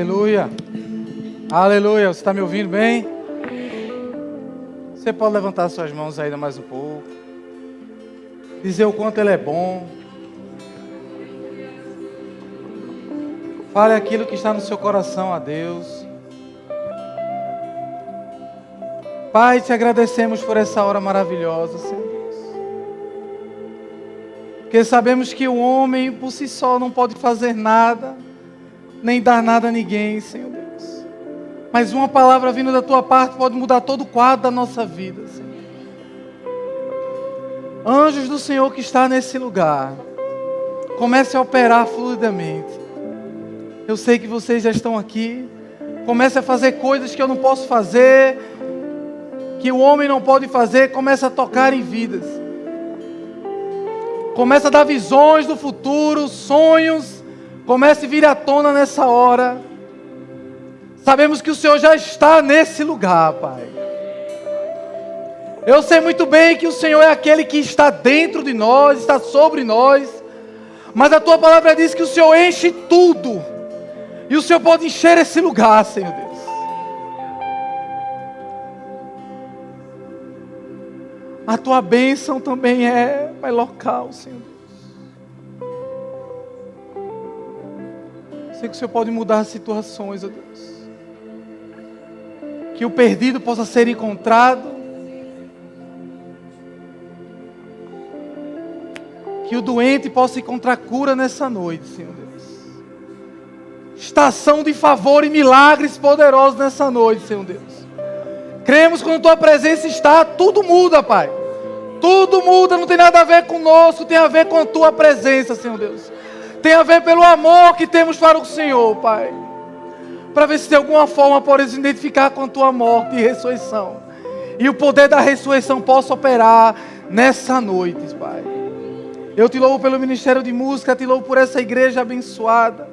Aleluia, aleluia, você está me ouvindo bem? Você pode levantar suas mãos ainda mais um pouco, dizer o quanto Ele é bom, fale aquilo que está no seu coração a Deus. Pai, te agradecemos por essa hora maravilhosa, Senhor Deus, porque sabemos que o homem por si só não pode fazer nada, nem dar nada a ninguém, Senhor Deus. Mas uma palavra vindo da Tua parte pode mudar todo o quadro da nossa vida, Senhor. Anjos do Senhor que está nesse lugar, comece a operar fluidamente. Eu sei que vocês já estão aqui. Comece a fazer coisas que eu não posso fazer, que o homem não pode fazer. Comece a tocar em vidas. Comece a dar visões do futuro, sonhos. Comece a vir à tona nessa hora. Sabemos que o Senhor já está nesse lugar, Pai. Eu sei muito bem que o Senhor é aquele que está dentro de nós, está sobre nós. Mas a Tua palavra diz que o Senhor enche tudo. E o Senhor pode encher esse lugar, Senhor Deus. A Tua bênção também é, Pai, local, Senhor Deus. Sei que o Senhor pode mudar situações, ó Deus. Que o perdido possa ser encontrado. Que o doente possa encontrar cura nessa noite, Senhor Deus. Estação de favor e milagres poderosos nessa noite, Senhor Deus. Cremos que quando Tua presença está, tudo muda, Pai. Tudo muda, não tem nada a ver conosco, tem a ver com a Tua presença, Senhor Deus. Tem a ver pelo amor que temos para o Senhor, Pai. Para ver se de alguma forma podemos identificar com a Tua morte e ressurreição. E o poder da ressurreição possa operar nessa noite, Pai. Eu te louvo pelo ministério de música, te louvo por essa igreja abençoada.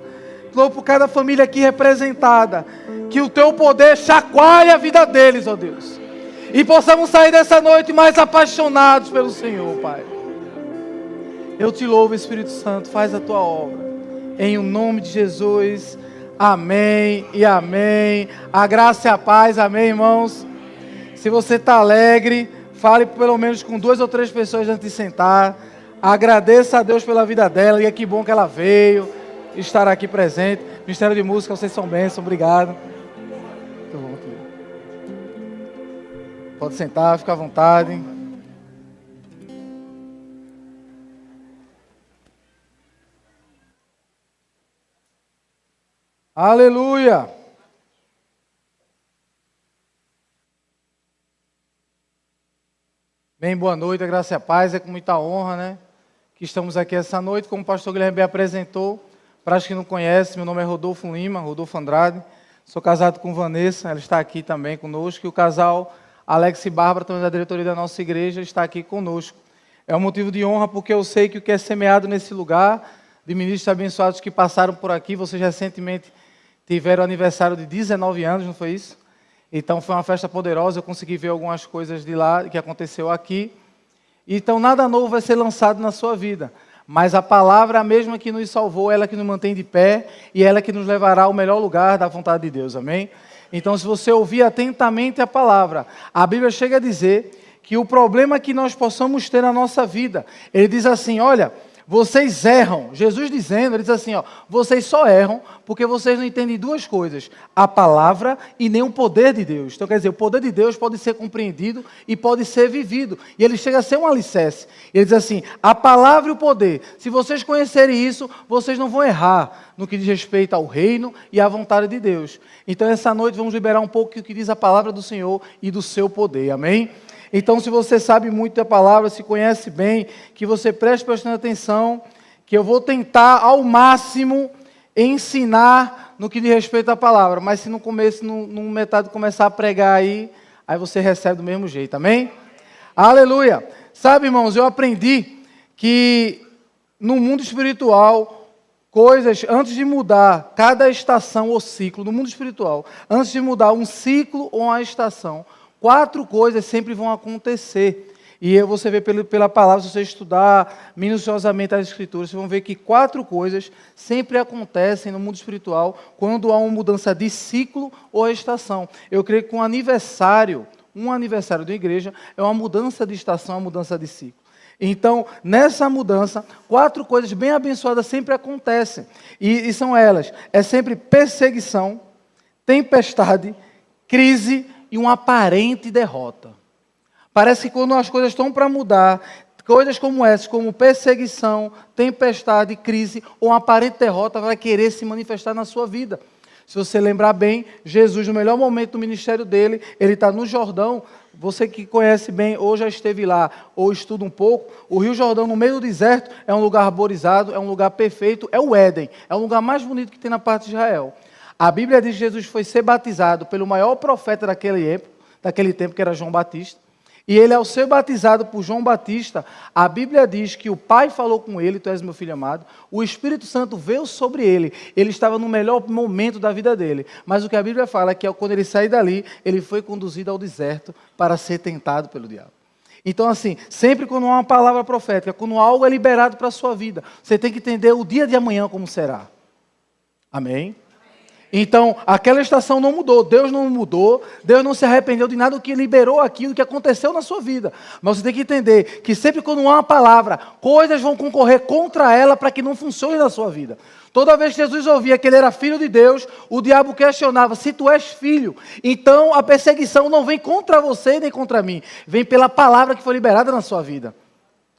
Te louvo por cada família aqui representada. Que o Teu poder chacoalhe a vida deles, ó Deus. E possamos sair dessa noite mais apaixonados pelo Senhor, Pai. Eu te louvo, Espírito Santo, faz a Tua obra. Em o nome de Jesus, amém e amém. A graça e a paz, amém, irmãos. Se você está alegre, fale pelo menos com 2 ou 3 pessoas antes de sentar. Agradeça a Deus pela vida dela, e é que bom que ela veio estar aqui presente. Ministério de Música, vocês são bênçãos, obrigado. Muito bom, filho. Pode sentar, fica à vontade. Aleluia! Bem, boa noite, a graça e a paz, é com muita honra, né? Que estamos aqui essa noite, como o pastor Guilherme apresentou. Para os que não conhecem, meu nome é Rodolfo Lima, Rodolfo Andrade. Sou casado com Vanessa, ela está aqui também conosco. E o casal Alex e Bárbara, também da diretoria da nossa igreja, está aqui conosco. É um motivo de honra, porque eu sei que o que é semeado nesse lugar, de ministros abençoados que passaram por aqui, vocês recentemente tiveram aniversário de 19 anos, não foi isso? Então foi uma festa poderosa, eu consegui ver algumas coisas de lá, que aconteceu aqui. Então nada novo vai ser lançado na sua vida. Mas a palavra, a mesma que nos salvou, ela que nos mantém de pé, e ela que nos levará ao melhor lugar da vontade de Deus, amém? Então se você ouvir atentamente a palavra, a Bíblia chega a dizer que o problema que nós possamos ter na nossa vida, ele diz assim, olha, vocês erram, Jesus dizendo, ele diz assim, ó, vocês só erram porque vocês não entendem 2 coisas, a palavra e nem o poder de Deus. Então quer dizer, o poder de Deus pode ser compreendido e pode ser vivido, e ele chega a ser um alicerce. Ele diz assim, a palavra e o poder, se vocês conhecerem isso, vocês não vão errar no que diz respeito ao reino e à vontade de Deus. Então essa noite vamos liberar um pouco o que diz a palavra do Senhor e do seu poder, amém? Então, se você sabe muito da palavra, se conhece bem, que você preste bastante atenção, que eu vou tentar ao máximo ensinar no que diz respeito à palavra, mas se no começo, no metade começar a pregar aí você recebe do mesmo jeito, amém? Aleluia! Sabe, irmãos, eu aprendi que no mundo espiritual, coisas, antes de mudar cada estação ou ciclo, no mundo espiritual, antes de mudar um ciclo ou uma estação, 4 coisas sempre vão acontecer. E você vê pela palavra, se você estudar minuciosamente as Escrituras, vocês vão ver que 4 coisas sempre acontecem no mundo espiritual quando há uma mudança de ciclo ou estação. Eu creio que um aniversário da igreja é uma mudança de estação, uma mudança de ciclo. Então, nessa mudança, 4 coisas bem abençoadas sempre acontecem. E são elas, é sempre perseguição, tempestade, crise e uma aparente derrota. Parece que quando as coisas estão para mudar, coisas como essas, como perseguição, tempestade, crise ou uma aparente derrota vai querer se manifestar na sua vida. Se você lembrar bem, Jesus, no melhor momento do ministério dele, ele está no Jordão. Você que conhece bem, ou já esteve lá, ou estuda um pouco, o Rio Jordão, no meio do deserto, é um lugar arborizado, é um lugar perfeito, é o Éden, é o lugar mais bonito que tem na parte de Israel. A Bíblia diz que Jesus foi ser batizado pelo maior profeta daquele tempo, que era João Batista. E ele, ao ser batizado por João Batista, a Bíblia diz que o Pai falou com ele, tu és meu filho amado, o Espírito Santo veio sobre ele, ele estava no melhor momento da vida dele. Mas o que a Bíblia fala é que quando ele sair dali, ele foi conduzido ao deserto para ser tentado pelo diabo. Então, assim, sempre quando há uma palavra profética, quando algo é liberado para a sua vida, você tem que entender o dia de amanhã como será. Amém? Então, aquela estação não mudou, Deus não mudou, Deus não se arrependeu de nada do que liberou aquilo que aconteceu na sua vida. Mas você tem que entender que sempre quando há uma palavra, coisas vão concorrer contra ela para que não funcione na sua vida. Toda vez que Jesus ouvia que ele era filho de Deus, o diabo questionava, se tu és filho, então a perseguição não vem contra você nem contra mim, vem pela palavra que foi liberada na sua vida.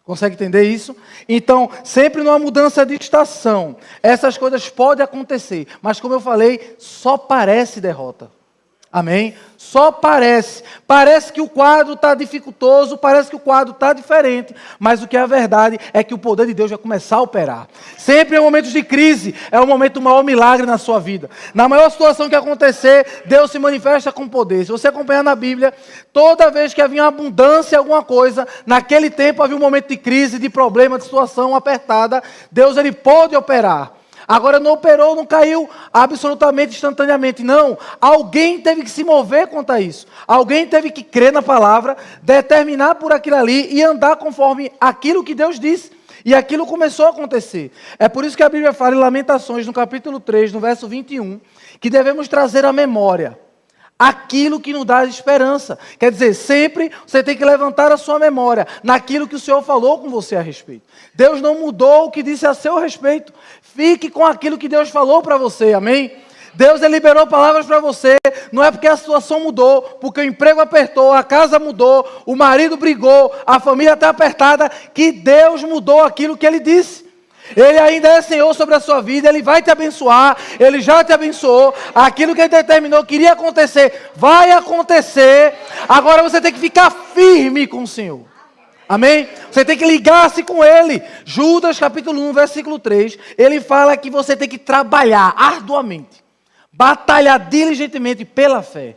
Consegue entender isso? Então, sempre numa mudança de estação, essas coisas podem acontecer, mas como eu falei, só parece derrota. Amém? Só parece. Parece que o quadro está dificultoso, parece que o quadro está diferente, mas o que é a verdade é que o poder de Deus vai começar a operar. Sempre em momentos de crise, é o momento do maior milagre na sua vida. Na maior situação que acontecer, Deus se manifesta com poder. Se você acompanhar na Bíblia, toda vez que havia uma abundância em alguma coisa, naquele tempo havia um momento de crise, de problema, de situação apertada, Deus ele pôde operar. Agora não operou, não caiu absolutamente instantaneamente. Não, alguém teve que se mover contra isso. Alguém teve que crer na palavra, determinar por aquilo ali e andar conforme aquilo que Deus disse. E aquilo começou a acontecer. É por isso que a Bíblia fala em Lamentações, no capítulo 3, no verso 21, que devemos trazer à memória aquilo que nos dá esperança. Quer dizer, sempre você tem que levantar a sua memória naquilo que o Senhor falou com você a respeito. Deus não mudou o que disse a seu respeito. Fique com aquilo que Deus falou para você, amém? Deus liberou palavras para você, não é porque a situação mudou, porque o emprego apertou, a casa mudou, o marido brigou, a família está apertada, que Deus mudou aquilo que Ele disse. Ele ainda é Senhor sobre a sua vida, Ele vai te abençoar, Ele já te abençoou, aquilo que Ele determinou que iria acontecer, vai acontecer, agora você tem que ficar firme com o Senhor, amém? Você tem que ligar-se com Ele. Judas capítulo 1, versículo 3, ele fala que você tem que trabalhar arduamente, batalhar diligentemente pela fé.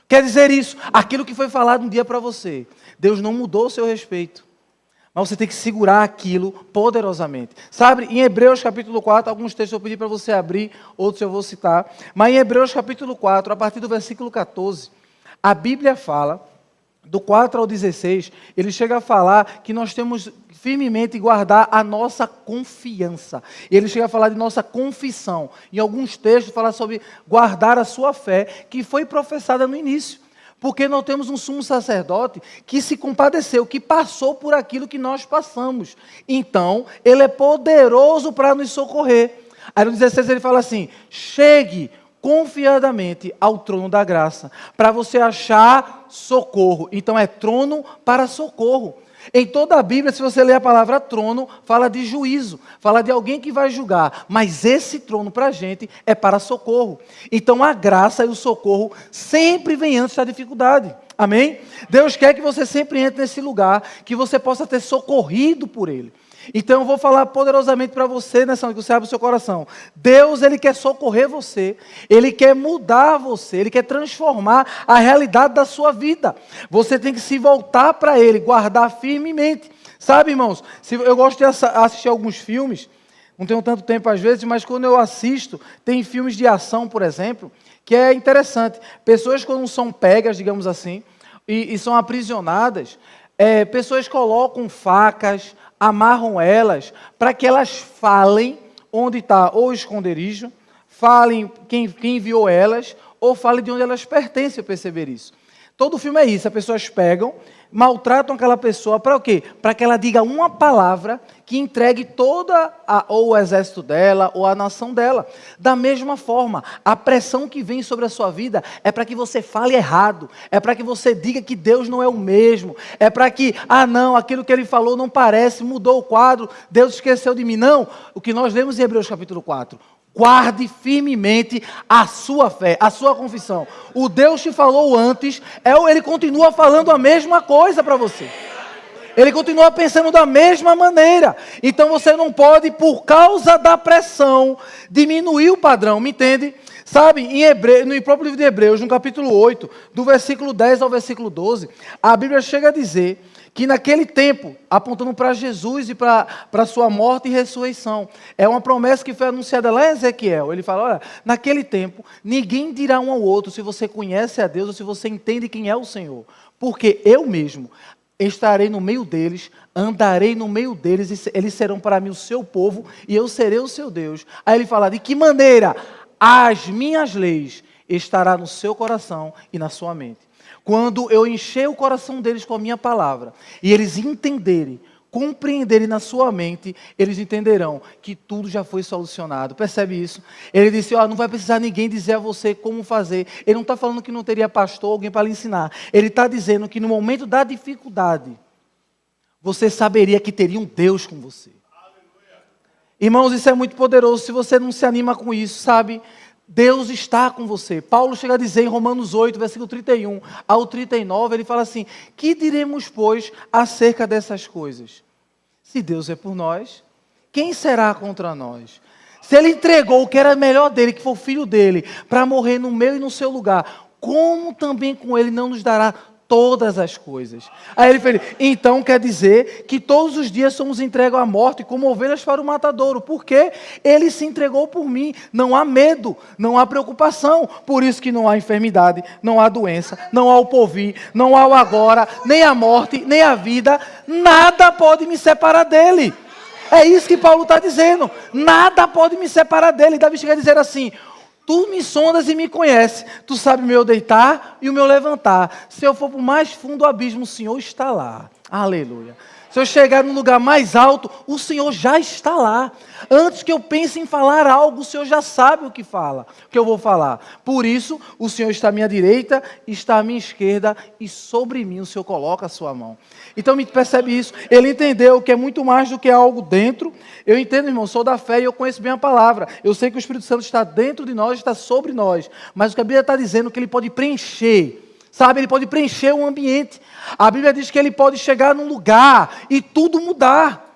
Quer dizer isso, aquilo que foi falado um dia para você, Deus não mudou o seu respeito. Mas você tem que segurar aquilo poderosamente. Sabe, em Hebreus capítulo 4, alguns textos eu pedi para você abrir, outros eu vou citar. Mas em Hebreus capítulo 4, a partir do versículo 14, a Bíblia fala, do 4 ao 16, ele chega a falar que nós temos firmemente guardar a nossa confiança. Ele chega a falar de nossa confissão. Em alguns textos fala sobre guardar a sua fé, que foi professada no início. Porque nós temos um sumo sacerdote que se compadeceu, que passou por aquilo que nós passamos. Então, ele é poderoso para nos socorrer. Aí no 16 ele fala assim, chegue confiadamente ao trono da graça, para você achar socorro. Então é trono para socorro. Em toda a Bíblia, se você ler a palavra trono, fala de juízo, fala de alguém que vai julgar, mas esse trono para a gente é para socorro. Então a graça e o socorro sempre vem antes da dificuldade, amém? Deus quer que você sempre entre nesse lugar, que você possa ter socorrido por Ele. Então eu vou falar poderosamente para você nessa noite, que você abre o seu coração. Deus, Ele quer socorrer você, Ele quer mudar você, Ele quer transformar a realidade da sua vida. Você tem que se voltar para Ele, guardar firmemente. Sabe, irmãos, eu gosto de assistir alguns filmes, não tenho tanto tempo às vezes, mas quando eu assisto, tem filmes de ação, por exemplo, que é interessante. Pessoas quando são pegas, digamos assim, e são aprisionadas, pessoas colocam facas, amarram elas, para que elas falem onde está o esconderijo, falem quem enviou elas, ou falem de onde elas pertencem, eu perceber isso. Todo filme é isso, as pessoas pegam, maltratam aquela pessoa para o quê? Para que ela diga uma palavra que entregue ou o exército dela, ou a nação dela. Da mesma forma, a pressão que vem sobre a sua vida é para que você fale errado, é para que você diga que Deus não é o mesmo, é para que, não, aquilo que ele falou não parece, mudou o quadro, Deus esqueceu de mim. Não, o que nós lemos em Hebreus capítulo 4, guarde firmemente a sua fé, a sua confissão. O Deus que falou antes, ele continua falando a mesma coisa para você. Ele continua pensando da mesma maneira. Então você não pode, por causa da pressão, diminuir o padrão, me entende? Sabe, no próprio livro de Hebreus, no capítulo 8, do versículo 10 ao versículo 12, a Bíblia chega a dizer que naquele tempo, apontando para Jesus e para a sua morte e ressurreição, é uma promessa que foi anunciada lá em Ezequiel. Ele fala, olha, naquele tempo, ninguém dirá um ao outro se você conhece a Deus ou se você entende quem é o Senhor. Porque eu mesmo estarei no meio deles, andarei no meio deles, e eles serão para mim o seu povo, e eu serei o seu Deus. Aí ele fala, de que maneira? As minhas leis estarão no seu coração e na sua mente. Quando eu encher o coração deles com a minha palavra, e eles entenderem, compreenderem na sua mente, eles entenderão que tudo já foi solucionado. Percebe isso? Ele disse, não vai precisar ninguém dizer a você como fazer. Ele não está falando que não teria pastor, alguém para lhe ensinar. Ele está dizendo que no momento da dificuldade, você saberia que teria um Deus com você. Irmãos, isso é muito poderoso. Se você não se anima com isso, sabe? Deus está com você. Paulo chega a dizer em Romanos 8, versículo 31 ao 39, ele fala assim, que diremos, pois, acerca dessas coisas? Se Deus é por nós, quem será contra nós? Se Ele entregou o que era melhor dele, que foi o filho dele, para morrer no meu e no seu lugar, como também com Ele não nos dará todas as coisas? Aí ele fala, então quer dizer que todos os dias somos entregues à morte como ovelhas para o matadouro, porque Ele se entregou por mim. Não há medo, não há preocupação, por isso que não há enfermidade, não há doença, não há o porvir, não há o agora, nem a morte, nem a vida, nada pode me separar dele. É isso que Paulo está dizendo, nada pode me separar dele. Davi chega a dizer assim, tu me sondas e me conheces, tu sabes o meu deitar e o meu levantar. Se eu for para o mais fundo do abismo, o Senhor está lá. Aleluia. Se eu chegar num lugar mais alto, o Senhor já está lá. Antes que eu pense em falar algo, o Senhor já sabe o que eu vou falar. Por isso, o Senhor está à minha direita, está à minha esquerda, e sobre mim o Senhor coloca a sua mão. Então, me percebe isso. Ele entendeu que é muito mais do que algo dentro. Eu entendo, irmão, sou da fé e eu conheço bem a palavra. Eu sei que o Espírito Santo está dentro de nós, está sobre nós. Mas o que a Bíblia está dizendo é que ele pode preencher. Sabe, ele pode preencher o ambiente. A Bíblia diz que ele pode chegar num lugar e tudo mudar.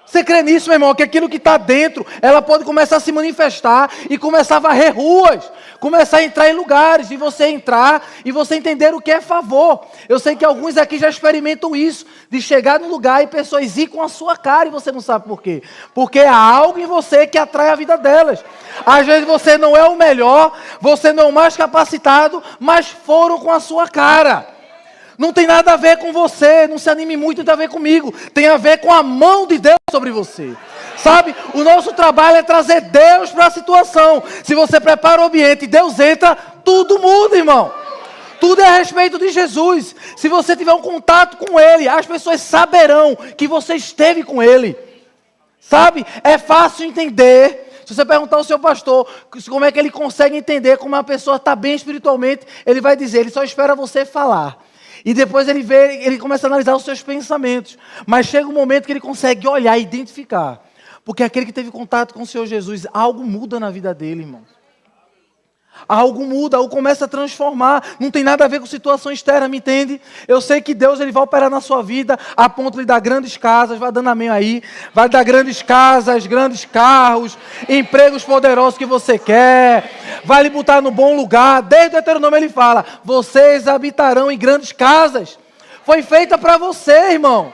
Você crê nisso, meu irmão? Que aquilo que está dentro, ela pode começar a se manifestar e começar a varrer ruas, começar a entrar em lugares, e você entrar e você entender o que é favor. Eu sei que alguns aqui já experimentam isso, de chegar num lugar e pessoas ir com a sua cara e você não sabe por quê. Porque há algo em você que atrai a vida delas. Às vezes você não é o melhor, você não é o mais capacitado, mas foram com a sua cara. Não tem nada a ver com você, não se anime muito, não tem a ver comigo. Tem a ver com a mão de Deus sobre você. Sabe, o nosso trabalho é trazer Deus para a situação. Se você prepara o ambiente e Deus entra, tudo muda, irmão. Tudo é a respeito de Jesus. Se você tiver um contato com Ele, as pessoas saberão que você esteve com Ele. Sabe, é fácil entender. Se você perguntar ao seu pastor como é que ele consegue entender como uma pessoa está bem espiritualmente, ele vai dizer, ele só espera você falar. E depois ele começa a analisar os seus pensamentos. Mas chega um momento que ele consegue olhar e identificar. Porque aquele que teve contato com o Senhor Jesus, algo muda na vida dele, irmão. Algo muda, algo começa a transformar. Não tem nada a ver com situação externa, me entende? Eu sei que Deus ele vai operar na sua vida, a ponto de lhe dar grandes casas, vai dando amém aí. Vai dar grandes casas, grandes carros, empregos poderosos que você quer. Vai lhe botar no bom lugar. Desde o Deuteronômio ele fala, vocês habitarão em grandes casas. Foi feita para você, irmão.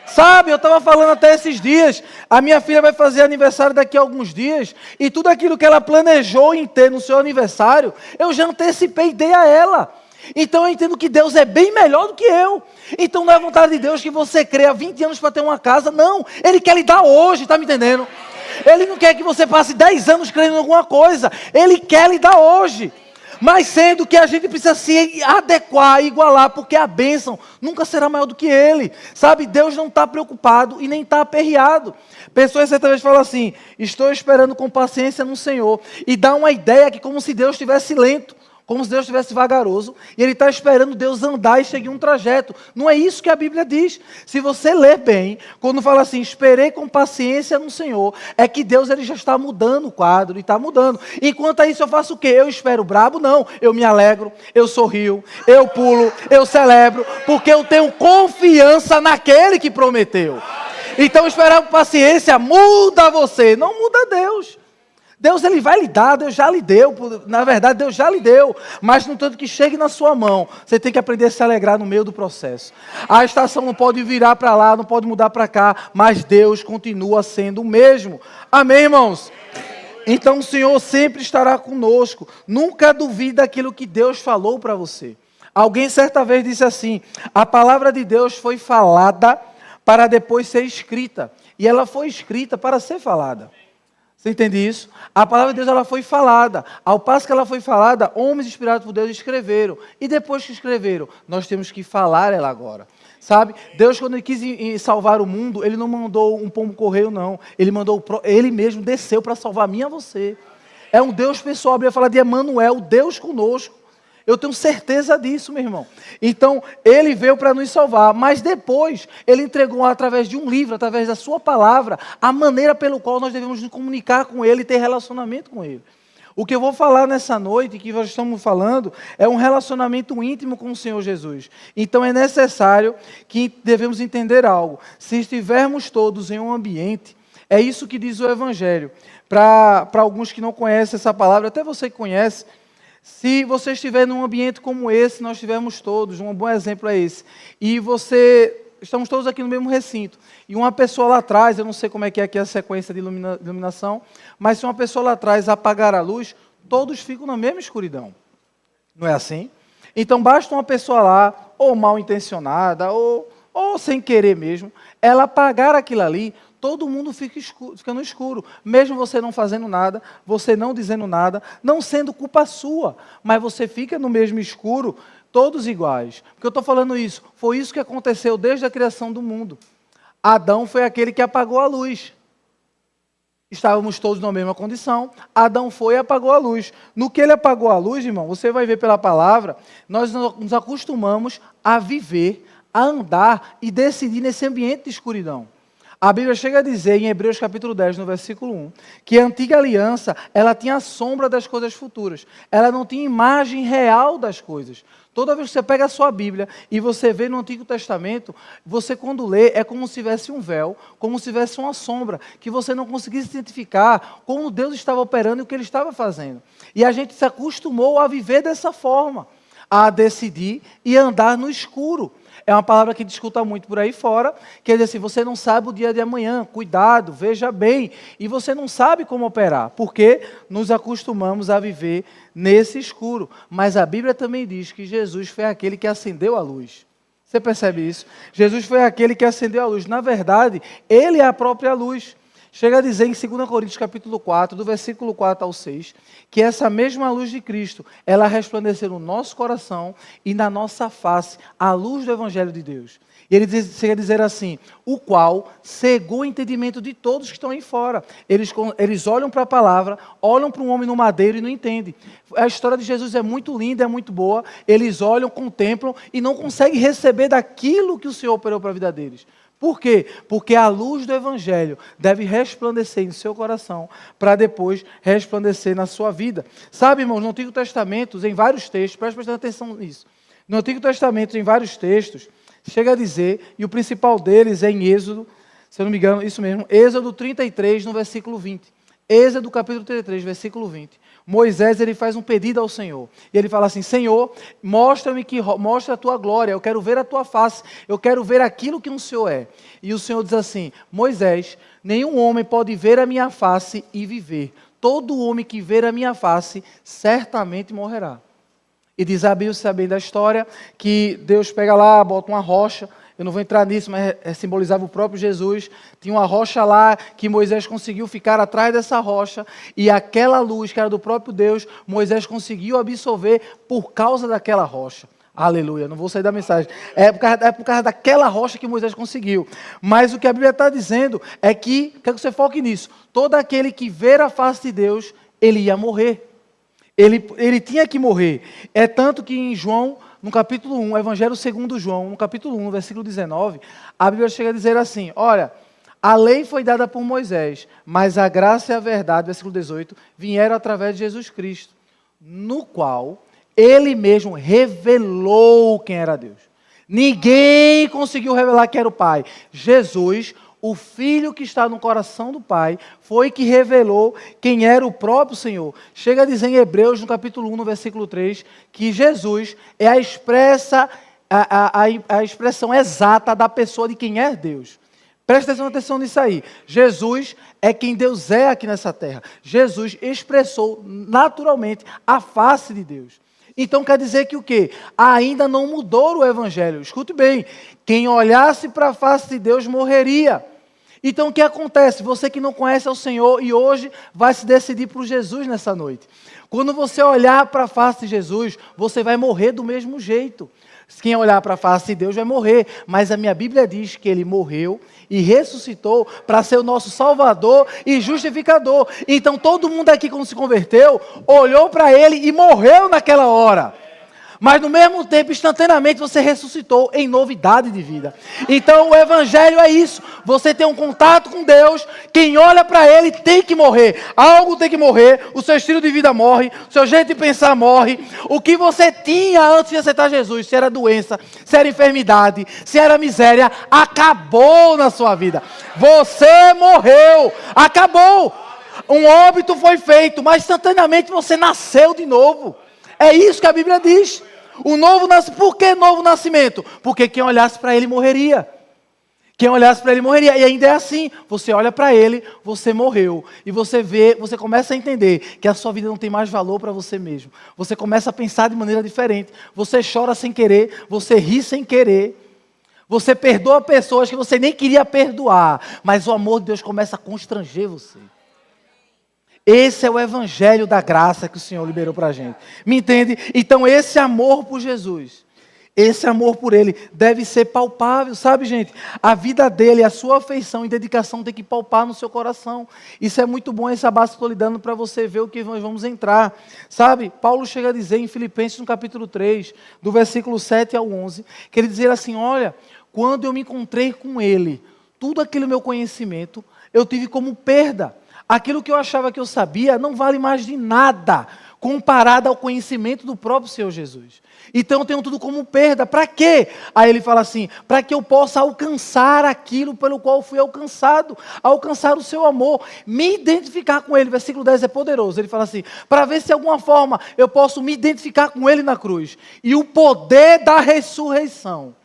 Sabe, eu estava falando até esses dias, a minha filha vai fazer aniversário daqui a alguns dias, e tudo aquilo que ela planejou em ter no seu aniversário, eu já antecipei e dei a ela. Então eu entendo que Deus é bem melhor do que eu. Então não é vontade de Deus que você crê há 20 anos para ter uma casa. Não, Ele quer lhe dar hoje, está me entendendo? Ele não quer que você passe 10 anos crendo em alguma coisa. Ele quer lhe dar hoje. Mas sendo que a gente precisa se adequar, igualar, porque a bênção nunca será maior do que Ele. Sabe, Deus não está preocupado e nem está aperreado. Pessoas certa vez falam assim, estou esperando com paciência no Senhor. E dá uma ideia que como se Deus estivesse lento, como se Deus estivesse vagaroso, e Ele está esperando Deus andar e seguir um trajeto. Não é isso que a Bíblia diz. Se você ler bem, quando fala assim, esperei com paciência no Senhor, é que Deus ele já está mudando o quadro, e está mudando. Enquanto a isso eu faço o quê? Eu espero brabo? Não. Eu me alegro, eu sorrio, eu pulo, eu celebro, porque eu tenho confiança naquele que prometeu. Então esperar com paciência muda você, não muda Deus. Deus ele vai lhe dar, Deus já lhe deu, na verdade Deus já lhe deu, mas no tanto que chegue na sua mão, você tem que aprender a se alegrar no meio do processo. A estação não pode virar para lá, não pode mudar para cá, mas Deus continua sendo o mesmo. Amém, irmãos? Então o Senhor sempre estará conosco, nunca duvide daquilo que Deus falou para você. Alguém certa vez disse assim, a palavra de Deus foi falada para depois ser escrita, e ela foi escrita para ser falada. Você entende isso? A palavra de Deus ela foi falada. Ao passo que ela foi falada, homens inspirados por Deus escreveram. E depois que escreveram, nós temos que falar ela agora. Sabe? Deus, quando Ele quis salvar o mundo, Ele não mandou um pombo correio, não. Ele mesmo desceu para salvar a mim e a você. É um Deus pessoal. A Bíblia fala de Emanuel, Deus conosco. Eu tenho certeza disso, meu irmão. Então, Ele veio para nos salvar, mas depois, Ele entregou através de um livro, através da sua palavra, a maneira pelo qual nós devemos nos comunicar com Ele e ter relacionamento com Ele. O que eu vou falar nessa noite, que nós estamos falando, é um relacionamento íntimo com o Senhor Jesus. Então, é necessário que devemos entender algo. Se estivermos todos em um ambiente, é isso que diz o Evangelho. Para alguns que não conhecem essa palavra, até você que conhece, se você estiver num ambiente como esse, nós estivermos todos, um bom exemplo é esse, e estamos todos aqui no mesmo recinto, e uma pessoa lá atrás, eu não sei como é que é aqui a sequência de iluminação, mas se uma pessoa lá atrás apagar a luz, todos ficam na mesma escuridão. Não é assim? Então basta uma pessoa lá, ou mal intencionada, ou sem querer mesmo, ela apagar aquilo ali, todo mundo fica no escuro, mesmo você não fazendo nada, você não dizendo nada, não sendo culpa sua, mas você fica no mesmo escuro, todos iguais. Porque eu estou falando isso, foi isso que aconteceu desde a criação do mundo. Adão foi aquele que apagou a luz. Estávamos todos na mesma condição, Adão foi e apagou a luz. No que ele apagou a luz, irmão, você vai ver pela palavra, nós nos acostumamos a viver, a andar e decidir nesse ambiente de escuridão. A Bíblia chega a dizer, em Hebreus capítulo 10, no versículo 1, que a antiga aliança, ela tinha a sombra das coisas futuras. Ela não tinha imagem real das coisas. Toda vez que você pega a sua Bíblia e você vê no Antigo Testamento, você quando lê, é como se tivesse um véu, como se tivesse uma sombra, que você não conseguisse identificar como Deus estava operando e o que Ele estava fazendo. E a gente se acostumou a viver dessa forma, a decidir e andar no escuro. É uma palavra que discuta muito por aí fora, quer dizer assim, você não sabe o dia de amanhã, cuidado, veja bem, e você não sabe como operar, porque nos acostumamos a viver nesse escuro. Mas a Bíblia também diz que Jesus foi aquele que acendeu a luz. Você percebe isso? Jesus foi aquele que acendeu a luz. Na verdade, Ele é a própria luz. Chega a dizer em 2 Coríntios capítulo 4, do versículo 4 ao 6, que essa mesma luz de Cristo, ela resplandeceu no nosso coração e na nossa face, a luz do Evangelho de Deus. E ele chega a dizer assim, o qual cegou o entendimento de todos que estão aí fora. Eles olham para a palavra, olham para um homem no madeiro e não entendem. A história de Jesus é muito linda, é muito boa. Eles olham, contemplam e não conseguem receber daquilo que o Senhor operou para a vida deles. Por quê? Porque a luz do Evangelho deve resplandecer em seu coração para depois resplandecer na sua vida. Sabe, irmãos, no Antigo Testamento, em vários textos, preste atenção nisso. No Antigo Testamento, em vários textos, chega a dizer, e o principal deles é em Êxodo, se eu não me engano, isso mesmo, Êxodo 33, no versículo 20. Êxodo capítulo 33, versículo 20. Moisés ele faz um pedido ao Senhor. E ele fala assim, Senhor, mostra a tua glória, eu quero ver a tua face, eu quero ver aquilo que o Senhor é. E o Senhor diz assim, Moisés, nenhum homem pode ver a minha face e viver. Todo homem que ver a minha face certamente morrerá. E diz a Bíblia, sabe da história, que Deus pega lá, bota uma rocha, eu não vou entrar nisso, mas simbolizava o próprio Jesus. Tinha uma rocha lá que Moisés conseguiu ficar atrás dessa rocha, e aquela luz que era do próprio Deus, Moisés conseguiu absorver por causa daquela rocha. Aleluia, não vou sair da mensagem. É por causa daquela rocha que Moisés conseguiu. Mas o que a Bíblia está dizendo é que, quero que você foque nisso, todo aquele que ver a face de Deus, ele ia morrer. Ele tinha que morrer. É tanto que em João, no capítulo 1, Evangelho segundo João, no capítulo 1, versículo 19, a Bíblia chega a dizer assim, olha, a lei foi dada por Moisés, mas a graça e a verdade, versículo 18, vieram através de Jesus Cristo, no qual ele mesmo revelou quem era Deus. Ninguém conseguiu revelar quem era o Pai. Jesus, o Filho que está no coração do Pai, foi que revelou quem era o próprio Senhor. Chega a dizer em Hebreus, no capítulo 1, no versículo 3, que Jesus é a expressão exata da pessoa de quem é Deus. Presta atenção nisso aí. Jesus é quem Deus é aqui nessa terra. Jesus expressou naturalmente a face de Deus. Então quer dizer que o quê? Ainda não mudou o Evangelho. Escute bem, quem olhasse para a face de Deus morreria. Então o que acontece? Você que não conhece ao Senhor e hoje vai se decidir por Jesus nessa noite. Quando você olhar para a face de Jesus, você vai morrer do mesmo jeito. Quem olhar para a face de Deus vai morrer, mas a minha Bíblia diz que Ele morreu e ressuscitou para ser o nosso Salvador e justificador. Então todo mundo aqui quando se converteu, olhou para Ele e morreu naquela hora. Mas no mesmo tempo, instantaneamente, você ressuscitou em novidade de vida. Então o Evangelho é isso. Você tem um contato com Deus, quem olha para Ele tem que morrer. Algo tem que morrer, o seu estilo de vida morre, o seu jeito de pensar morre. O que você tinha antes de aceitar Jesus, se era doença, se era enfermidade, se era miséria, acabou na sua vida. Você morreu, acabou. Um óbito foi feito, mas instantaneamente você nasceu de novo. É isso que a Bíblia diz. O novo nascimento. Por que novo nascimento? Porque quem olhasse para Ele morreria. Quem olhasse para Ele morreria. E ainda é assim. Você olha para Ele, você morreu. E você começa a entender que a sua vida não tem mais valor para você mesmo. Você começa a pensar de maneira diferente. Você chora sem querer. Você ri sem querer. Você perdoa pessoas que você nem queria perdoar. Mas o amor de Deus começa a constranger você. Esse é o Evangelho da graça que o Senhor liberou para a gente. Me entende? Então esse amor por Jesus, esse amor por Ele deve ser palpável, sabe, gente? A vida dele, a sua afeição e dedicação tem que palpar no seu coração. Isso é muito bom, essa base que estou lhe dando para você ver o que nós vamos entrar. Sabe, Paulo chega a dizer em Filipenses no capítulo 3, do versículo 7 ao 11, que ele diz assim, olha, quando eu me encontrei com Ele, tudo aquele meu conhecimento, eu tive como perda. Aquilo que eu achava que eu sabia não vale mais de nada comparado ao conhecimento do próprio Senhor Jesus. Então eu tenho tudo como perda. Para quê? Aí ele fala assim, para que eu possa alcançar aquilo pelo qual fui alcançado, alcançar o seu amor, me identificar com Ele. Versículo 10 é poderoso. Ele fala assim, para ver se de alguma forma eu posso me identificar com Ele na cruz. E o poder da ressurreição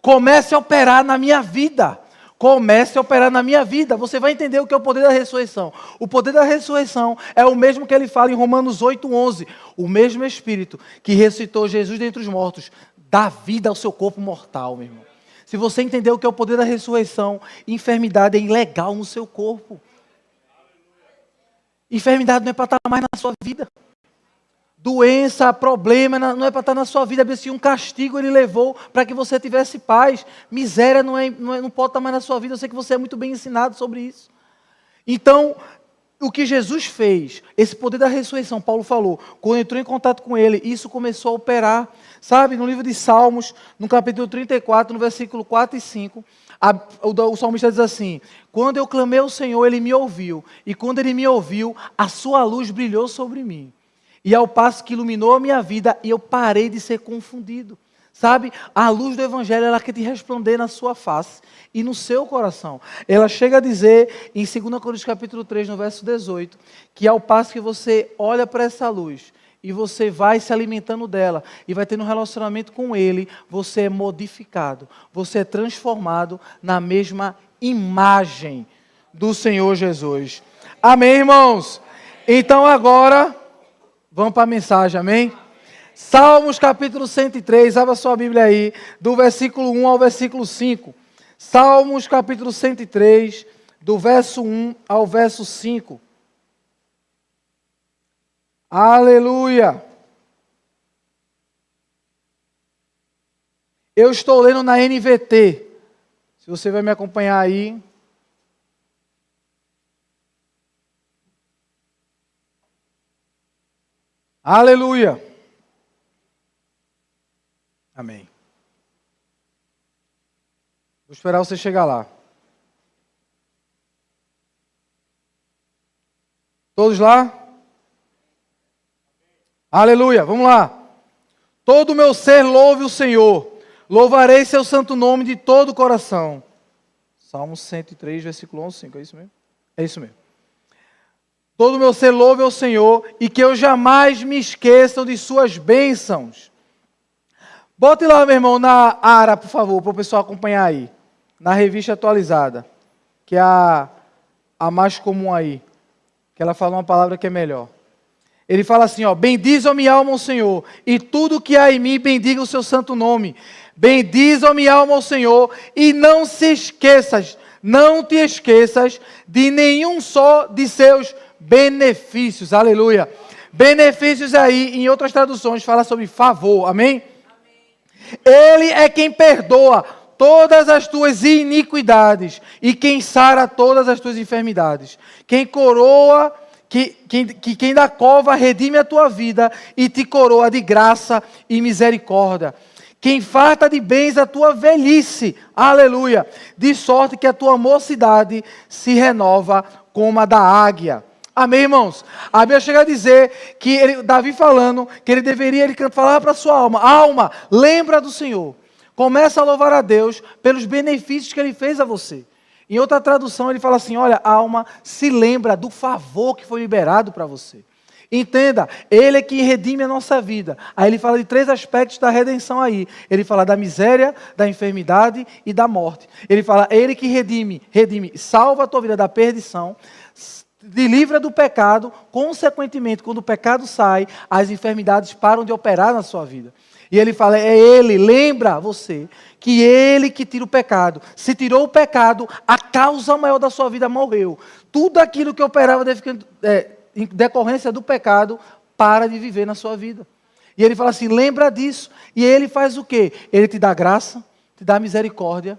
comece a operar na minha vida. Comece a operar na minha vida. Você vai entender o que é o poder da ressurreição. O poder da ressurreição é o mesmo que ele fala em Romanos 8:11. O mesmo Espírito que ressuscitou Jesus dentre os mortos dá vida ao seu corpo mortal, meu irmão. Se você entender o que é o poder da ressurreição, enfermidade é ilegal no seu corpo. Enfermidade não é para estar mais na sua vida. Doença, problema, não é para estar na sua vida. Se um castigo Ele levou para que você tivesse paz. Miséria não pode estar mais na sua vida. Eu sei que você é muito bem ensinado sobre isso. Então, o que Jesus fez, esse poder da ressurreição, Paulo falou, quando entrou em contato com Ele, isso começou a operar. Sabe, no livro de Salmos, no capítulo 34, no versículo 4 e 5, o salmista diz assim, quando eu clamei ao Senhor, Ele me ouviu. E quando Ele me ouviu, a sua luz brilhou sobre mim. E ao passo que iluminou a minha vida, e eu parei de ser confundido. Sabe, a luz do Evangelho, ela quer te resplandecer na sua face e no seu coração. Ela chega a dizer, em 2 Coríntios capítulo 3, no verso 18, que ao passo que você olha para essa luz, e você vai se alimentando dela, e vai tendo um relacionamento com Ele, você é modificado, você é transformado na mesma imagem do Senhor Jesus. Amém, irmãos? Então agora... vamos para a mensagem, amém? Salmos capítulo 103, abra sua Bíblia aí, do versículo 1 ao versículo 5. Salmos capítulo 103, do verso 1 ao verso 5. Aleluia! Eu estou lendo na NVT. Se você vai me acompanhar aí. Aleluia! Amém. Vou esperar você chegar lá. Todos lá? Aleluia, vamos lá. Todo o meu ser louve o Senhor. Louvarei seu santo nome de todo o coração. Salmo 103, versículo 11, 5, é isso mesmo? É isso mesmo. Todo o meu ser louve ao Senhor e que eu jamais me esqueçam de suas bênçãos. Bote lá, meu irmão, na ARA, por favor, para o pessoal acompanhar aí. Na revista atualizada, que é a mais comum aí. Que ela fala uma palavra que é melhor. Ele fala assim, ó, bendize, ó minha alma, ao Senhor, e tudo que há em mim, bendiga o seu santo nome. Bendize, ó minha alma, ao Senhor, e não te esqueças de nenhum só de seus benefícios. Aleluia. Benefícios aí, em outras traduções, fala sobre favor. Amém? Ele é quem perdoa todas as tuas iniquidades e quem sara todas as tuas enfermidades. Quem coroa, quem da cova redime a tua vida e te coroa de graça e misericórdia. Quem farta de bens a tua velhice, aleluia, de sorte que a tua mocidade se renova como a da águia. Amém, irmãos? A Bíblia chega a dizer que Davi falando que ele falar para a sua alma, alma, lembra do Senhor. Começa a louvar a Deus pelos benefícios que Ele fez a você. Em outra tradução ele fala assim, olha, alma, se lembra do favor que foi liberado para você. Entenda, Ele é que redime a nossa vida. Aí ele fala de 3 aspectos da redenção aí. Ele fala da miséria, da enfermidade e da morte. Ele fala, Ele que redime, salva a tua vida da perdição, te livra do pecado, consequentemente, quando o pecado sai, as enfermidades param de operar na sua vida. E ele fala, é Ele, lembra você, que Ele que tira o pecado. Se tirou o pecado, a causa maior da sua vida morreu. Tudo aquilo que operava em decorrência do pecado, para de viver na sua vida. E ele fala assim, lembra disso. E Ele faz o quê? Ele te dá graça, te dá misericórdia.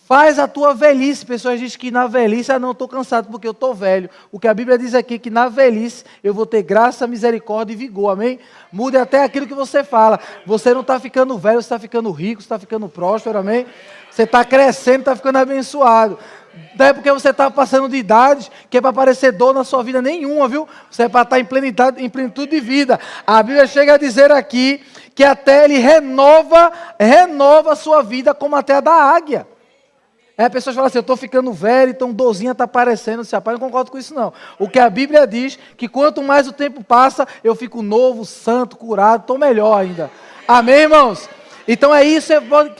Faz a tua velhice. Pessoas dizem que na velhice, não, estou cansado porque eu estou velho. O que a Bíblia diz aqui é que na velhice eu vou ter graça, misericórdia e vigor, amém? Mude até aquilo que você fala. Você não está ficando velho, você está ficando rico, você está ficando próspero, amém? Você está crescendo, está ficando abençoado. Não é porque você está passando de idade que é para aparecer dor na sua vida nenhuma, viu? Você é para estar em plenitude de vida. A Bíblia chega a dizer aqui que até Ele renova a sua vida como até a da águia. As pessoas falam assim, eu estou ficando velho, então dorzinha está aparecendo. Eu não concordo com isso não. O que a Bíblia diz, que quanto mais o tempo passa, eu fico novo, santo, curado, estou melhor ainda. Amém, irmãos? Então é isso,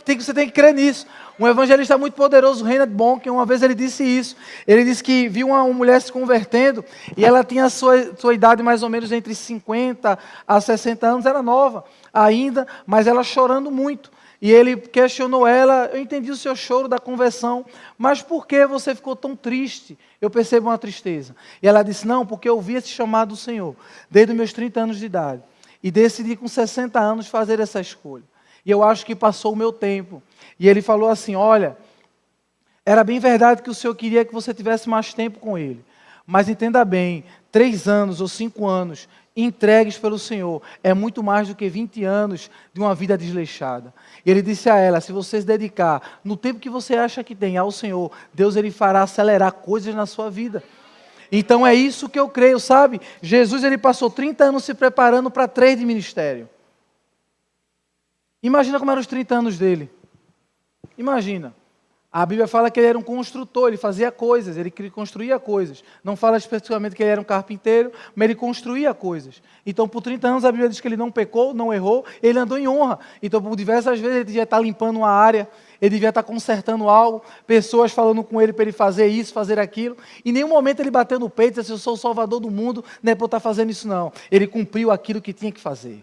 você tem que crer nisso. Um evangelista muito poderoso, Reinhard Bonk, uma vez ele disse isso. Ele disse que viu uma mulher se convertendo e ela tinha a sua idade mais ou menos entre 50 a 60 anos, era nova ainda, mas ela chorando muito. E ele questionou ela, eu entendi o seu choro da conversão, mas por que você ficou tão triste? Eu percebo uma tristeza. E ela disse, não, porque eu ouvi esse chamado do Senhor, desde os meus 30 anos de idade. E decidi com 60 anos fazer essa escolha. E eu acho que passou o meu tempo. E ele falou assim, olha, era bem verdade que o Senhor queria que você tivesse mais tempo com Ele. Mas entenda bem, 3 anos ou 5 anos entregues pelo Senhor é muito mais do que 20 anos de uma vida desleixada. E ele disse a ela, se você se dedicar no tempo que você acha que tem ao Senhor, Deus Ele fará acelerar coisas na sua vida. Então é isso que eu creio, sabe? Jesus ele passou 30 anos se preparando para 3 de ministério. Imagina como eram os 30 anos dele. Imagina. A Bíblia fala que ele era um construtor, ele fazia coisas, ele construía coisas. Não fala especificamente que ele era um carpinteiro, mas ele construía coisas. Então, por 30 anos, a Bíblia diz que ele não pecou, não errou, ele andou em honra. Então, por diversas vezes, ele devia estar limpando uma área, ele devia estar consertando algo, pessoas falando com ele para ele fazer isso, fazer aquilo. Em nenhum momento ele bateu no peito e disse, eu sou o salvador do mundo, não é para eu estar fazendo isso não. Ele cumpriu aquilo que tinha que fazer.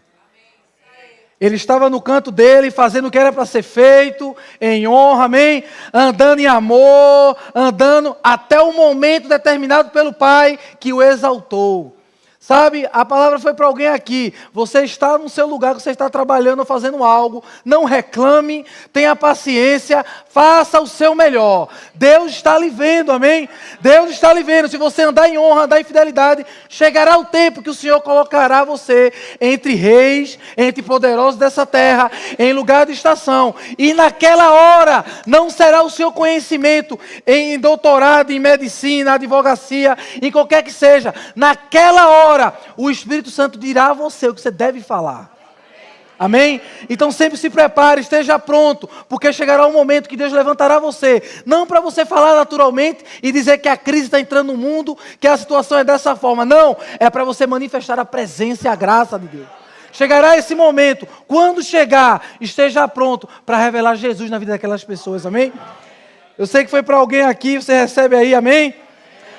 Ele estava no canto dele, fazendo o que era para ser feito, em honra, amém? Andando em amor, andando até o momento determinado pelo Pai que o exaltou. Sabe, a palavra foi para alguém aqui. Você está no seu lugar, você está trabalhando ou fazendo algo. Não reclame, tenha paciência, faça o seu melhor. Deus está lhe vendo, amém? Deus está lhe vendo. Se você andar em honra, andar em fidelidade, chegará o tempo que o Senhor colocará você entre reis, entre poderosos dessa terra, em lugar de estação. E naquela hora, não será o seu conhecimento em doutorado, em medicina, advocacia, em qualquer que seja. Naquela hora, o Espírito Santo dirá a você o que você deve falar. Amém? Então sempre se prepare, esteja pronto, porque chegará um momento que Deus levantará você, não para você falar naturalmente e dizer que a crise está entrando no mundo, que a situação é dessa forma. Não, é para você manifestar a presença e a graça de Deus. Chegará esse momento, quando chegar, esteja pronto para revelar Jesus na vida daquelas pessoas. Amém? Eu sei que foi para alguém aqui, você recebe aí, amém?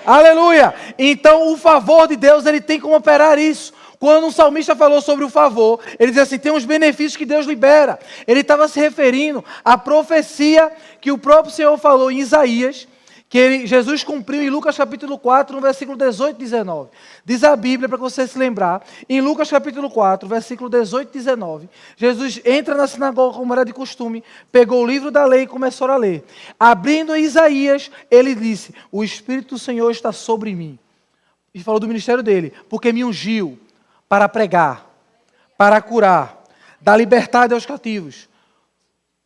Aleluia! Então o favor de Deus, ele tem como operar isso. Quando um salmista falou sobre o favor, ele diz assim, tem uns benefícios que Deus libera. Ele estava se referindo à profecia que o próprio Senhor falou em Isaías, que Jesus cumpriu em Lucas capítulo 4, no versículo 18 e 19. Diz a Bíblia, para você se lembrar, em Lucas capítulo 4, versículo 18 e 19, Jesus entra na sinagoga como era de costume, pegou o livro da lei e começou a ler. Abrindo Isaías, ele disse, o Espírito do Senhor está sobre mim. E falou do ministério dele, porque me ungiu para pregar, para curar, dar liberdade aos cativos,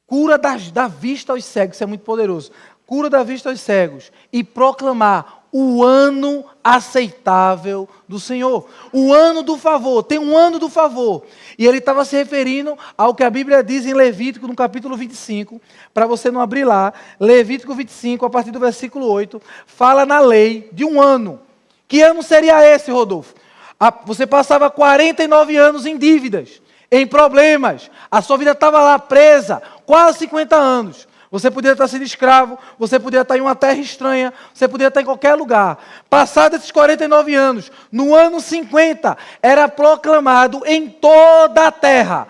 cura da vista aos cegos, isso é muito poderoso. Cura da vista aos cegos e proclamar o ano aceitável do Senhor. O ano do favor, tem um ano do favor. E ele estava se referindo ao que a Bíblia diz em Levítico, no capítulo 25, para você não abrir lá, Levítico 25, a partir do versículo 8, fala na lei de um ano. Que ano seria esse, Rodolfo? Você passava 49 anos em dívidas, em problemas, a sua vida estava lá presa, quase 50 anos. Você podia estar sendo escravo, você podia estar em uma terra estranha, você podia estar em qualquer lugar. Passados esses 49 anos, no ano 50, era proclamado em toda a terra,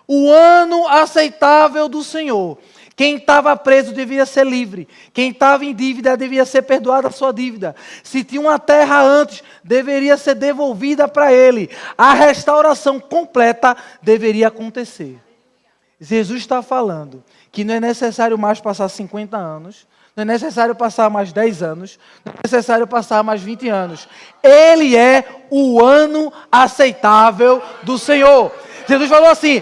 o ano aceitável do Senhor. Quem estava preso devia ser livre. Quem estava em dívida devia ser perdoado a sua dívida. Se tinha uma terra antes, deveria ser devolvida para ele. A restauração completa deveria acontecer. Jesus está falando que não é necessário mais passar 50 anos, não é necessário passar mais 10 anos, não é necessário passar mais 20 anos. Ele é o ano aceitável do Senhor. Jesus falou assim,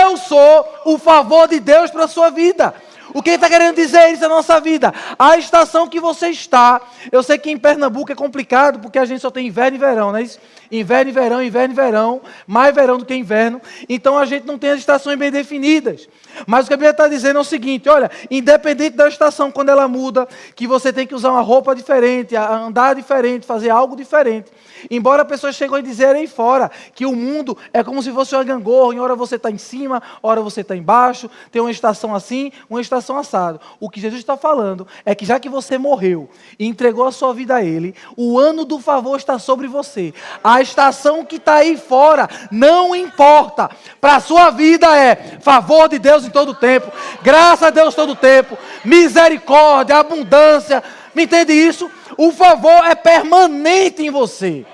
eu sou o favor de Deus para a sua vida. O que ele está querendo dizer isso na nossa vida? A estação que você está, eu sei que em Pernambuco é complicado, porque a gente só tem inverno e verão, não é isso? Inverno e verão, inverno e verão, mais verão do que inverno, então a gente não tem as estações bem definidas. Mas o que a Bíblia está dizendo é o seguinte, olha, independente da estação, quando ela muda, que você tem que usar uma roupa diferente, andar diferente, fazer algo diferente. Embora pessoas cheguem a dizer aí fora que o mundo é como se fosse uma gangorra, em hora você está em cima, hora você está embaixo, tem uma estação assim, uma estação assado. O que Jesus está falando é que já que você morreu e entregou a sua vida a Ele, o ano do favor está sobre você. A estação que está aí fora não importa. Para a sua vida é favor de Deus em todo o tempo, graça a Deus todo o tempo, misericórdia, abundância. Me entende isso? O favor é permanente em você.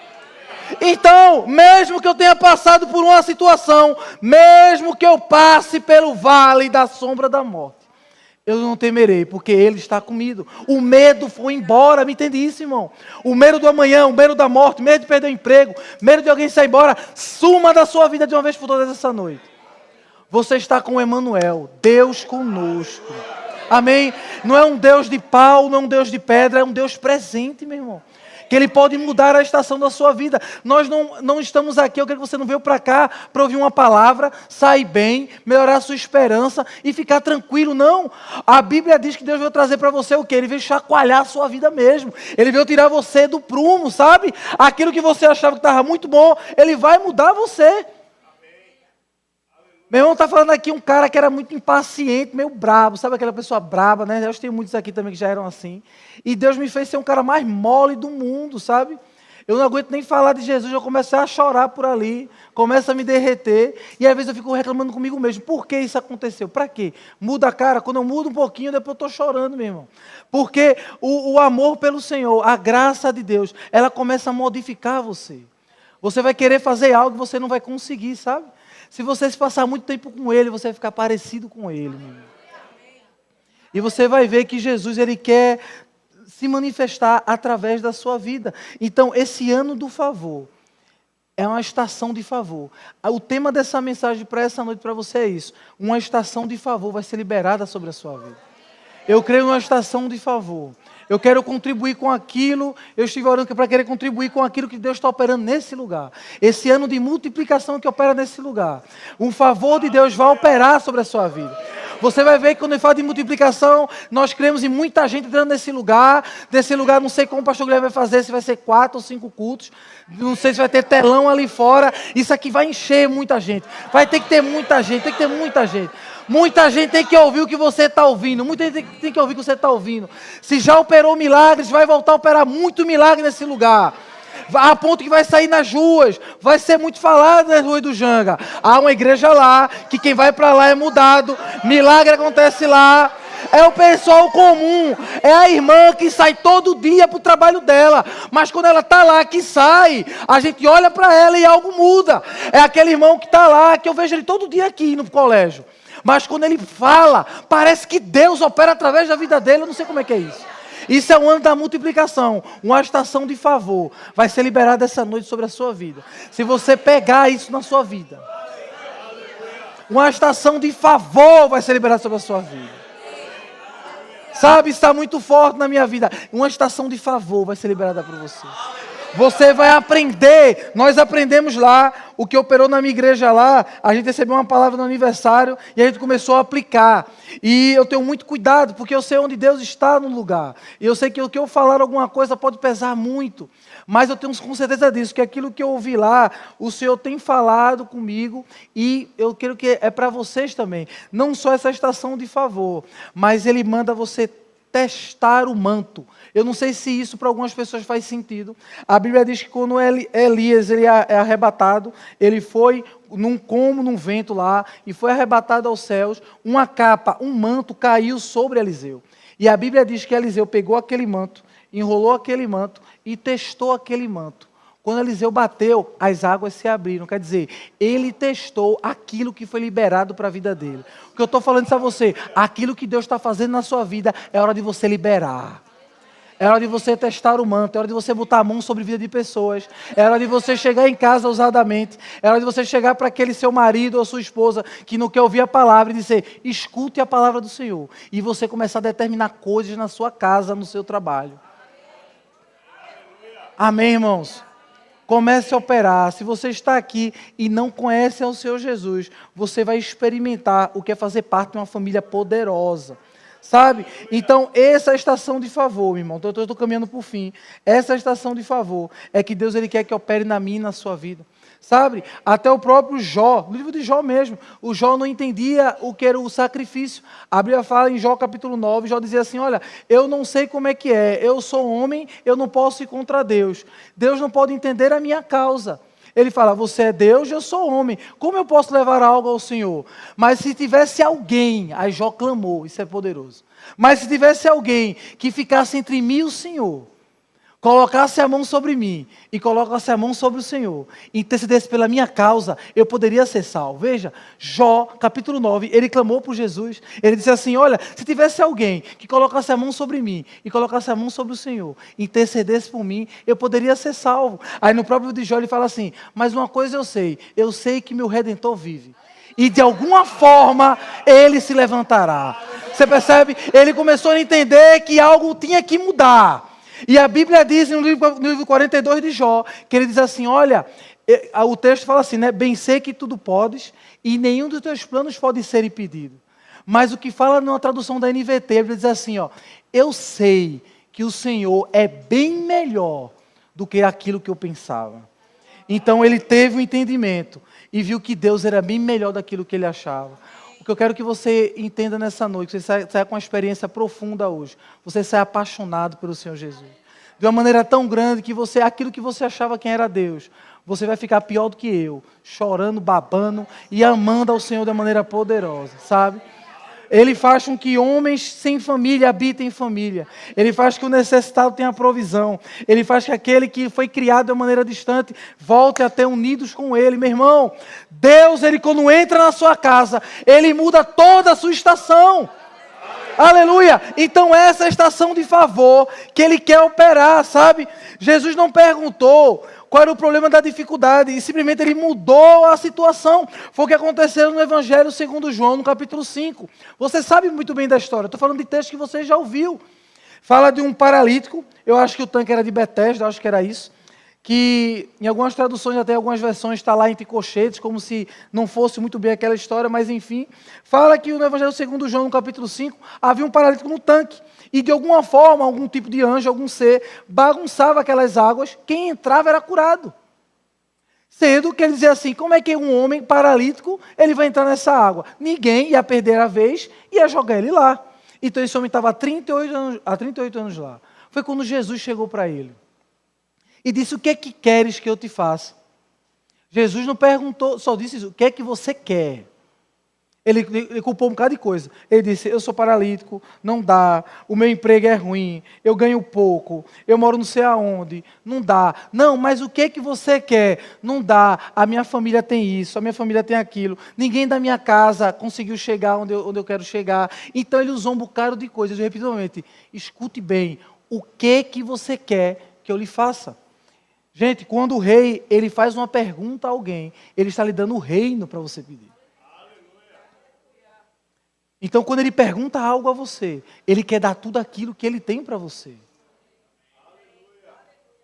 Então, mesmo que eu tenha passado por uma situação, mesmo que eu passe pelo vale da sombra da morte, eu não temerei, porque Ele está comigo. O medo foi embora, me entende isso, irmão? O medo do amanhã, o medo da morte, medo de perder o emprego, medo de alguém sair embora, suma da sua vida de uma vez por todas essa noite. Você está com Emanuel, Deus conosco. Amém? Não é um Deus de pau, não é um Deus de pedra, é um Deus presente, meu irmão. Que Ele pode mudar a estação da sua vida. Nós não estamos aqui, eu quero que você não veio para cá para ouvir uma palavra, sair bem, melhorar a sua esperança e ficar tranquilo, não. A Bíblia diz que Deus veio trazer para você o quê? Ele veio chacoalhar a sua vida mesmo. Ele veio tirar você do prumo, sabe? Aquilo que você achava que estava muito bom, Ele vai mudar você. Meu irmão está falando aqui um cara que era muito impaciente, meio brabo, sabe aquela pessoa braba, né? Eu tenho muitos aqui também que já eram assim. E Deus me fez ser um cara mais mole do mundo, sabe? Eu não aguento nem falar de Jesus, eu começo a chorar por ali, começo a me derreter, e às vezes eu fico reclamando comigo mesmo. Por que isso aconteceu? Para quê? Muda a cara, quando eu mudo um pouquinho, depois eu estou chorando, meu irmão. Porque o amor pelo Senhor, a graça de Deus, ela começa a modificar você. Você vai querer fazer algo que você não vai conseguir, sabe? Se você se passar muito tempo com Ele, você vai ficar parecido com Ele, meu irmão. E você vai ver que Jesus, Ele quer se manifestar através da sua vida. Então, esse ano do favor é uma estação de favor. O tema dessa mensagem para essa noite para você é isso. Uma estação de favor vai ser liberada sobre a sua vida. Eu creio numa estação de favor. Eu quero contribuir com aquilo, eu estive orando para querer contribuir com aquilo que Deus está operando nesse lugar. Esse ano de multiplicação que opera nesse lugar. Um favor de Deus vai operar sobre a sua vida. Você vai ver que quando eu falo de multiplicação, nós cremos em muita gente entrando nesse lugar. Desse lugar, não sei como o pastor Guilherme vai fazer, se vai ser 4 ou 5 cultos. Não sei se vai ter telão ali fora. Isso aqui vai encher muita gente. Vai ter que ter muita gente, tem que ter muita gente. Muita gente tem que ouvir o que você está ouvindo. Muita gente tem que ouvir o que você está ouvindo. Se já operou milagres, vai voltar a operar muito milagre nesse lugar. A ponto que vai sair nas ruas, vai ser muito falado nas ruas do Janga. Há uma igreja lá, que quem vai para lá é mudado, milagre acontece lá. É o pessoal comum, é a irmã que sai todo dia para o trabalho dela, mas quando ela está lá, que sai, a gente olha para ela e algo muda. É aquele irmão que está lá, que eu vejo ele todo dia aqui no colégio, mas quando ele fala, parece que Deus opera através da vida dele. Eu não sei como é que é isso. Isso é o ano da multiplicação, uma estação de favor, vai ser liberada essa noite sobre a sua vida. Se você pegar isso na sua vida, uma estação de favor vai ser liberada sobre a sua vida. Sabe, está muito forte na minha vida. Uma estação de favor vai ser liberada por você. Você vai aprender. Nós aprendemos lá, o que operou na minha igreja lá, a gente recebeu uma palavra no aniversário e a gente começou a aplicar. E eu tenho muito cuidado, porque eu sei onde Deus está no lugar. E eu sei que o que eu falar alguma coisa pode pesar muito. Mas eu tenho com certeza disso, que aquilo que eu ouvi lá, o Senhor tem falado comigo e eu quero que é para vocês também. Não só essa estação de favor, mas Ele manda você testar o manto. Eu não sei se isso para algumas pessoas faz sentido. A Bíblia diz que quando Elias ele é arrebatado, ele foi num vento lá e foi arrebatado aos céus, uma capa, um manto caiu sobre Eliseu. E a Bíblia diz que Eliseu pegou aquele manto, enrolou aquele manto e testou aquele manto. Quando Eliseu bateu, as águas se abriram. Quer dizer, ele testou aquilo que foi liberado para a vida dele. O que eu estou falando isso a você, aquilo que Deus está fazendo na sua vida, é hora de você liberar. É hora de você testar o manto, é hora de você botar a mão sobre a vida de pessoas, é hora de você chegar em casa ousadamente, é hora de você chegar para aquele seu marido ou sua esposa que não quer ouvir a palavra e dizer, escute a palavra do Senhor. E você começar a determinar coisas na sua casa, no seu trabalho. Amém, irmãos? Comece a operar. Se você está aqui e não conhece ao Senhor Jesus, você vai experimentar o que é fazer parte de uma família poderosa. Sabe? Então, essa estação de favor, meu irmão, eu estou caminhando para o fim. Essa estação de favor é que Deus ele quer que opere na minha e na sua vida. Sabe? Até o próprio Jó, no livro de Jó mesmo, o Jó não entendia o que era o sacrifício. A Bíblia fala em Jó capítulo 9, Jó dizia assim, olha, eu não sei como é que é, eu sou homem, eu não posso ir contra Deus. Deus não pode entender a minha causa. Ele fala, você é Deus, eu sou homem, como eu posso levar algo ao Senhor? Mas se tivesse alguém, aí Jó clamou, isso é poderoso. Mas se tivesse alguém que ficasse entre mim e o Senhor, colocasse a mão sobre mim e colocasse a mão sobre o Senhor, intercedesse pela minha causa, eu poderia ser salvo. Veja, Jó, capítulo 9, ele clamou por Jesus, ele disse assim, olha, se tivesse alguém que colocasse a mão sobre mim e colocasse a mão sobre o Senhor, intercedesse por mim, eu poderia ser salvo. Aí no próprio de Jó ele fala assim, mas uma coisa eu sei que meu Redentor vive. E de alguma forma ele se levantará. Você percebe? Ele começou a entender que algo tinha que mudar. E a Bíblia diz no livro 42 de Jó, que ele diz assim, olha, o texto fala assim, né? Bem sei que tudo podes e nenhum dos teus planos pode ser impedido. Mas o que fala numa tradução da NVT, ele diz assim, ó, eu sei que o Senhor é bem melhor do que aquilo que eu pensava. Então ele teve um entendimento e viu que Deus era bem melhor daquilo que ele achava. O que eu quero que você entenda nessa noite, você saia com uma experiência profunda hoje. Você saia apaixonado pelo Senhor Jesus. de uma maneira tão grande que aquilo que você achava quem era Deus, você vai ficar pior do que eu, chorando, babando e amando ao Senhor de uma maneira poderosa, sabe? Ele faz com que homens sem família habitem em família. Ele faz que o necessitado tenha provisão. Ele faz que aquele que foi criado de uma maneira distante volte a ter unidos com Ele. Meu irmão, Deus, Ele quando entra na sua casa, Ele muda toda a sua estação. Aleluia! Então essa é a estação de favor que Ele quer operar, sabe? Jesus não perguntou qual era o problema da dificuldade, e simplesmente Ele mudou a situação. Foi o que aconteceu no Evangelho segundo João, no capítulo 5. Você sabe muito bem da história, estou falando de texto que você já ouviu. Fala de um paralítico, eu acho que o tanque era de Betesda, eu acho que era isso, que em algumas traduções, até algumas versões, está lá entre colchetes, como se não fosse muito bem aquela história, mas enfim. Fala que no Evangelho segundo João, no capítulo 5, havia um paralítico no tanque, e de alguma forma, algum tipo de anjo, algum ser, bagunçava aquelas águas, quem entrava era curado. Sendo que ele dizia assim, como é que um homem paralítico, ele vai entrar nessa água? Ninguém ia perder a vez, ia jogar ele lá. Então esse homem estava há 38 anos lá. Foi quando Jesus chegou para ele e disse, o que é que queres que eu te faça? Jesus não perguntou, só disse isso, o que é que você quer? Ele culpou um bocado de coisa. Ele disse, eu sou paralítico, não dá, o meu emprego é ruim, eu ganho pouco, eu moro não sei aonde, não dá. Não, mas o que é que você quer? Não dá, a minha família tem isso, a minha família tem aquilo, ninguém da minha casa conseguiu chegar onde eu quero chegar. Então ele usou um bocado de coisas. Eu repito novamente, escute bem, o que que você quer que eu lhe faça? Gente, quando o rei ele faz uma pergunta a alguém, ele está lhe dando o reino para você pedir. Então, quando ele pergunta algo a você, ele quer dar tudo aquilo que ele tem para você.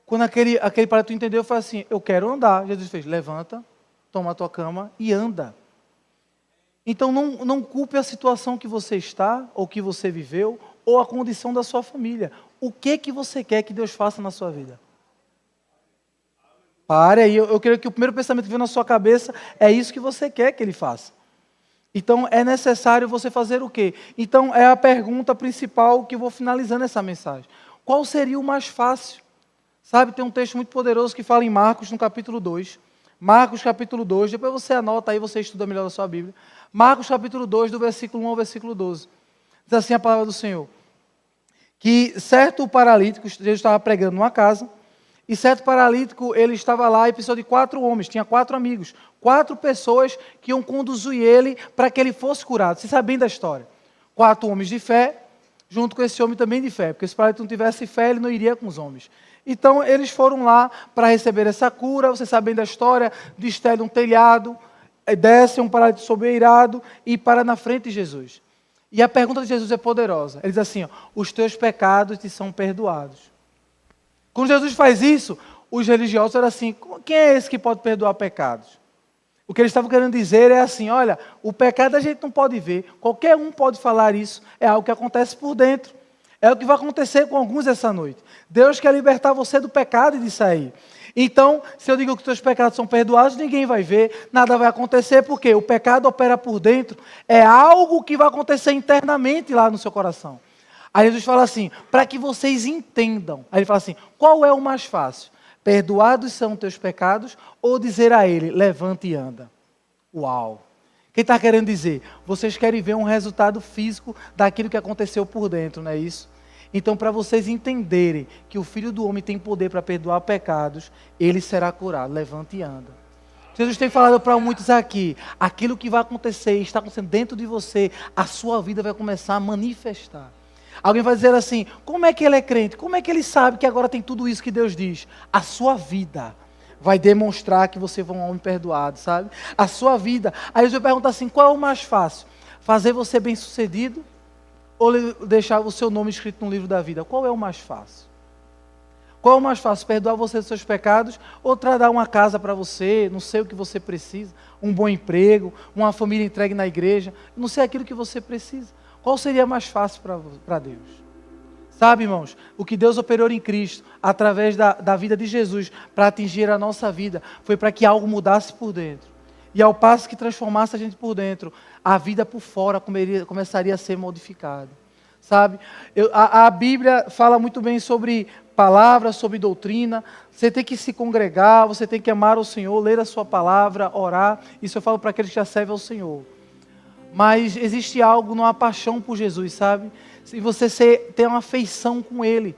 Quando aquele paralítico entendeu, fala assim, eu quero andar. Jesus fez, levanta, toma a tua cama e anda. Então, não culpe a situação que você está, ou que você viveu, ou a condição da sua família. O que você quer que Deus faça na sua vida? Pare aí, eu creio que o primeiro pensamento que vem na sua cabeça é isso que você quer que Ele faça. Então, é necessário você fazer o quê? Então, é a pergunta principal que eu vou finalizando essa mensagem. Qual seria o mais fácil? Sabe, tem um texto muito poderoso que fala em Marcos, no capítulo 2. Marcos, capítulo 2, depois você anota aí, você estuda melhor a sua Bíblia. Marcos, capítulo 2, do versículo 1 ao versículo 12. Diz assim a palavra do Senhor. Que certo paralítico, Jesus estava pregando numa casa, e certo paralítico, ele estava lá e precisou de 4 homens, tinha 4 amigos, 4 pessoas que iam conduzir ele para que ele fosse curado. Você sabe bem da história. 4 homens de fé, junto com esse homem também de fé, porque se o paralítico não tivesse fé, ele não iria com os homens. Então, eles foram lá para receber essa cura, você sabe bem da história, destele um telhado, desce um paralítico sobeirado e para na frente de Jesus. E a pergunta de Jesus é poderosa. Ele diz assim, ó, os teus pecados te são perdoados. Quando Jesus faz isso, os religiosos eram assim, quem é esse que pode perdoar pecados? O que eles estavam querendo dizer é assim, olha, o pecado a gente não pode ver, qualquer um pode falar isso, é algo que acontece por dentro. É o que vai acontecer com alguns essa noite. Deus quer libertar você do pecado e disso aí. Então, se eu digo que os teus pecados são perdoados, ninguém vai ver, nada vai acontecer, porque o pecado opera por dentro, é algo que vai acontecer internamente lá no seu coração. Aí Jesus fala assim, para que vocês entendam. Aí ele fala assim, qual é o mais fácil? Perdoados são teus pecados ou dizer a ele, levante e anda? Uau! Quem está querendo dizer? Vocês querem ver um resultado físico daquilo que aconteceu por dentro, não é isso? Então, para vocês entenderem que o Filho do Homem tem poder para perdoar pecados, ele será curado. Levante e anda. Jesus tem falado para muitos aqui, aquilo que vai acontecer, está acontecendo dentro de você, a sua vida vai começar a manifestar. Alguém vai dizer assim, como é que ele é crente? Como é que ele sabe que agora tem tudo isso que Deus diz? A sua vida vai demonstrar que você foi um homem perdoado, sabe? A sua vida. Aí Jesus pergunta assim, qual é o mais fácil? Fazer você bem sucedido ou deixar o seu nome escrito no livro da vida? Qual é o mais fácil? Qual é o mais fácil? Perdoar você dos seus pecados ou dar uma casa para você, não sei o que você precisa, um bom emprego, uma família entregue na igreja, não sei aquilo que você precisa. Qual seria mais fácil para Deus? Sabe, irmãos, o que Deus operou em Cristo, através da vida de Jesus, para atingir a nossa vida, foi para que algo mudasse por dentro. E ao passo que transformasse a gente por dentro, a vida por fora começaria a ser modificada. Sabe? A Bíblia fala muito bem sobre palavra, sobre doutrina. Você tem que se congregar, você tem que amar o Senhor, ler a sua palavra, orar. Isso eu falo para aqueles que já servem ao Senhor. Mas existe algo numa paixão por Jesus, sabe? Se você ter uma afeição com Ele.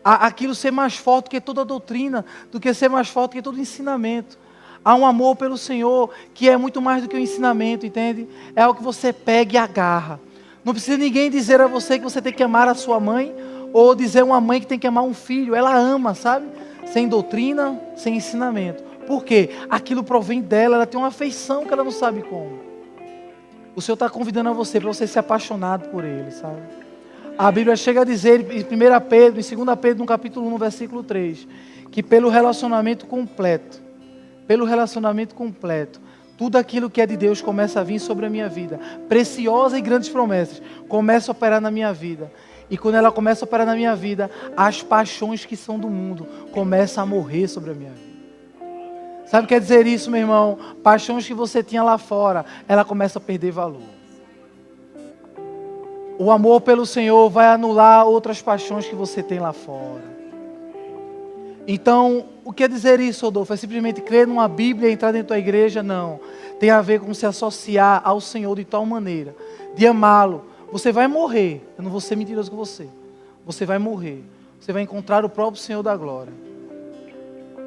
Aquilo ser mais forte que toda doutrina, do que ser mais forte que todo ensinamento. Há um amor pelo Senhor que é muito mais do que o ensinamento, entende? É algo que você pega e agarra. Não precisa ninguém dizer a você que você tem que amar a sua mãe, ou dizer a uma mãe que tem que amar um filho. Ela ama, sabe? Sem doutrina, sem ensinamento. Por quê? Aquilo provém dela, ela tem uma afeição que ela não sabe como. O Senhor está convidando a você para você ser apaixonado por Ele, sabe? A Bíblia chega a dizer em 1 Pedro, em 2 Pedro, no capítulo 1, no versículo 3, que pelo relacionamento completo, tudo aquilo que é de Deus começa a vir sobre a minha vida. Preciosas e grandes promessas começam a operar na minha vida. E quando ela começa a operar na minha vida, as paixões que são do mundo começam a morrer sobre a minha vida. Sabe o que quer dizer isso, meu irmão? Paixões que você tinha lá fora, ela começa a perder valor. O amor pelo Senhor vai anular outras paixões que você tem lá fora. Então, o que quer dizer isso, Rodolfo? É simplesmente crer numa Bíblia e entrar dentro da igreja? Não. Tem a ver com se associar ao Senhor de tal maneira, de amá-lo. Você vai morrer. Eu não vou ser mentiroso com você. Você vai morrer. Você vai encontrar o próprio Senhor da glória.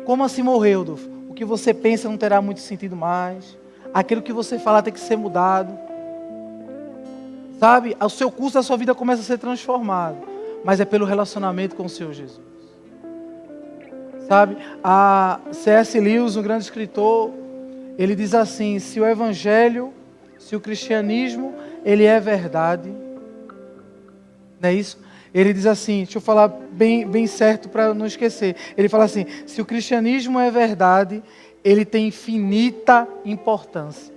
Como assim morrer, Rodolfo? O que você pensa não terá muito sentido mais. Aquilo que você falar tem que ser mudado. Sabe? O seu curso da sua vida começa a ser transformado. Mas é pelo relacionamento com o Senhor Jesus. Sabe? A C.S. Lewis, um grande escritor, ele diz assim: se o evangelho, se o cristianismo, ele é verdade. Não é isso? Ele diz assim, deixa eu falar bem certo para não esquecer. Ele fala assim: se o cristianismo é verdade, ele tem infinita importância.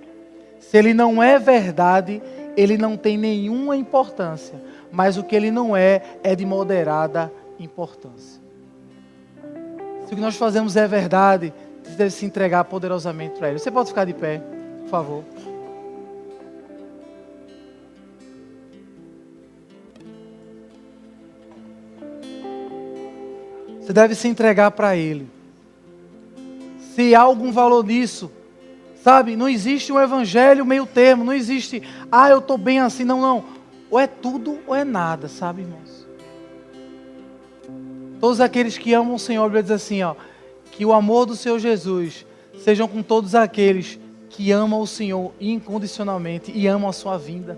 Se ele não é verdade, ele não tem nenhuma importância. Mas o que ele não é de moderada importância. Se o que nós fazemos é verdade, você deve se entregar poderosamente para Ele. Você pode ficar de pé, por favor. Você deve se entregar para Ele. Se há algum valor nisso, sabe? Não existe um evangelho meio termo. Não existe, eu estou bem assim. Não. Ou é tudo ou é nada, sabe, irmãos? Todos aqueles que amam o Senhor, a Bíblia diz assim, que o amor do Senhor Jesus sejam com todos aqueles que amam o Senhor incondicionalmente e amam a sua vinda.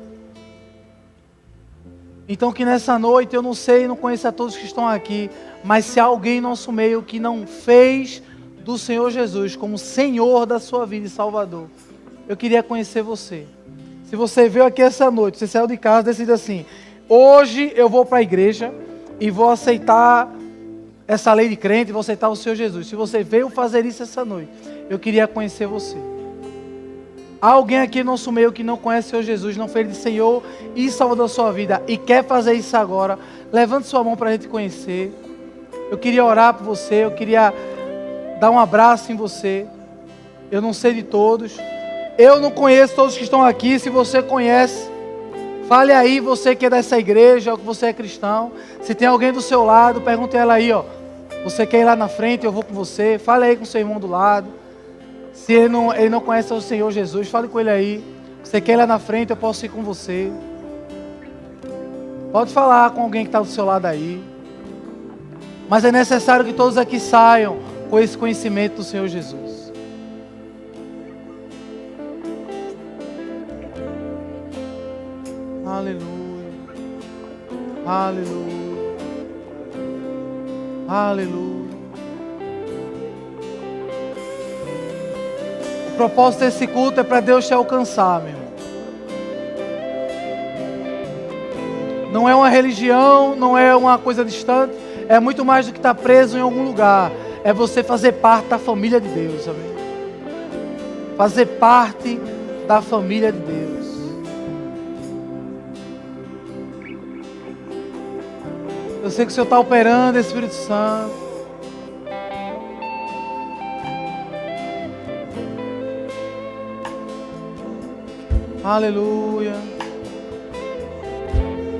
Então que nessa noite, eu não sei, não conheço a todos que estão aqui, mas se há alguém em nosso meio que não fez do Senhor Jesus como Senhor da sua vida e Salvador, eu queria conhecer você. Se você veio aqui essa noite, você saiu de casa e decide assim: hoje eu vou para a igreja e vou aceitar essa lei de crente, vou aceitar o Senhor Jesus. Se você veio fazer isso essa noite, eu queria conhecer você. Há alguém aqui no nosso meio que não conhece o Senhor Jesus, não fez de Senhor e Salvador da sua vida e quer fazer isso agora? Levante sua mão para a gente conhecer. Eu queria orar por você, eu queria dar um abraço em você. Eu não sei de todos. Eu não conheço todos que estão aqui. Se você conhece, fale aí, você que é dessa igreja, ou que você é cristão. Se tem alguém do seu lado, pergunte a ela aí, você quer ir lá na frente, eu vou com você. Fale aí com o seu irmão do lado. Se ele não conhece o Senhor Jesus, fale com ele aí. Você quer ir lá na frente, eu posso ir com você. Pode falar com alguém que está do seu lado aí. Mas é necessário que todos aqui saiam com esse conhecimento do Senhor Jesus. Aleluia. Aleluia. Aleluia. O propósito desse culto é para Deus te alcançar, meu irmão. Não é uma religião, não é uma coisa distante. É muito mais do que estar preso em algum lugar. É você fazer parte da família de Deus, amém? Fazer parte da família de Deus. Eu sei que o Senhor está operando, Espírito Santo. Aleluia.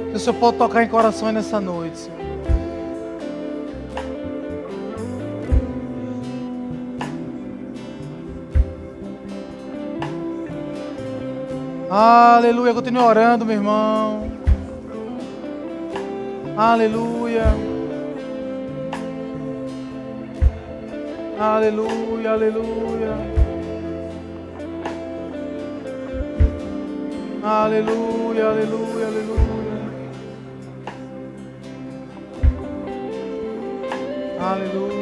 Que o Senhor pode tocar em corações nessa noite, Senhor. Aleluia. Continue orando, meu irmão. Aleluia. Aleluia, aleluia. Aleluia, aleluia, aleluia. Aleluia.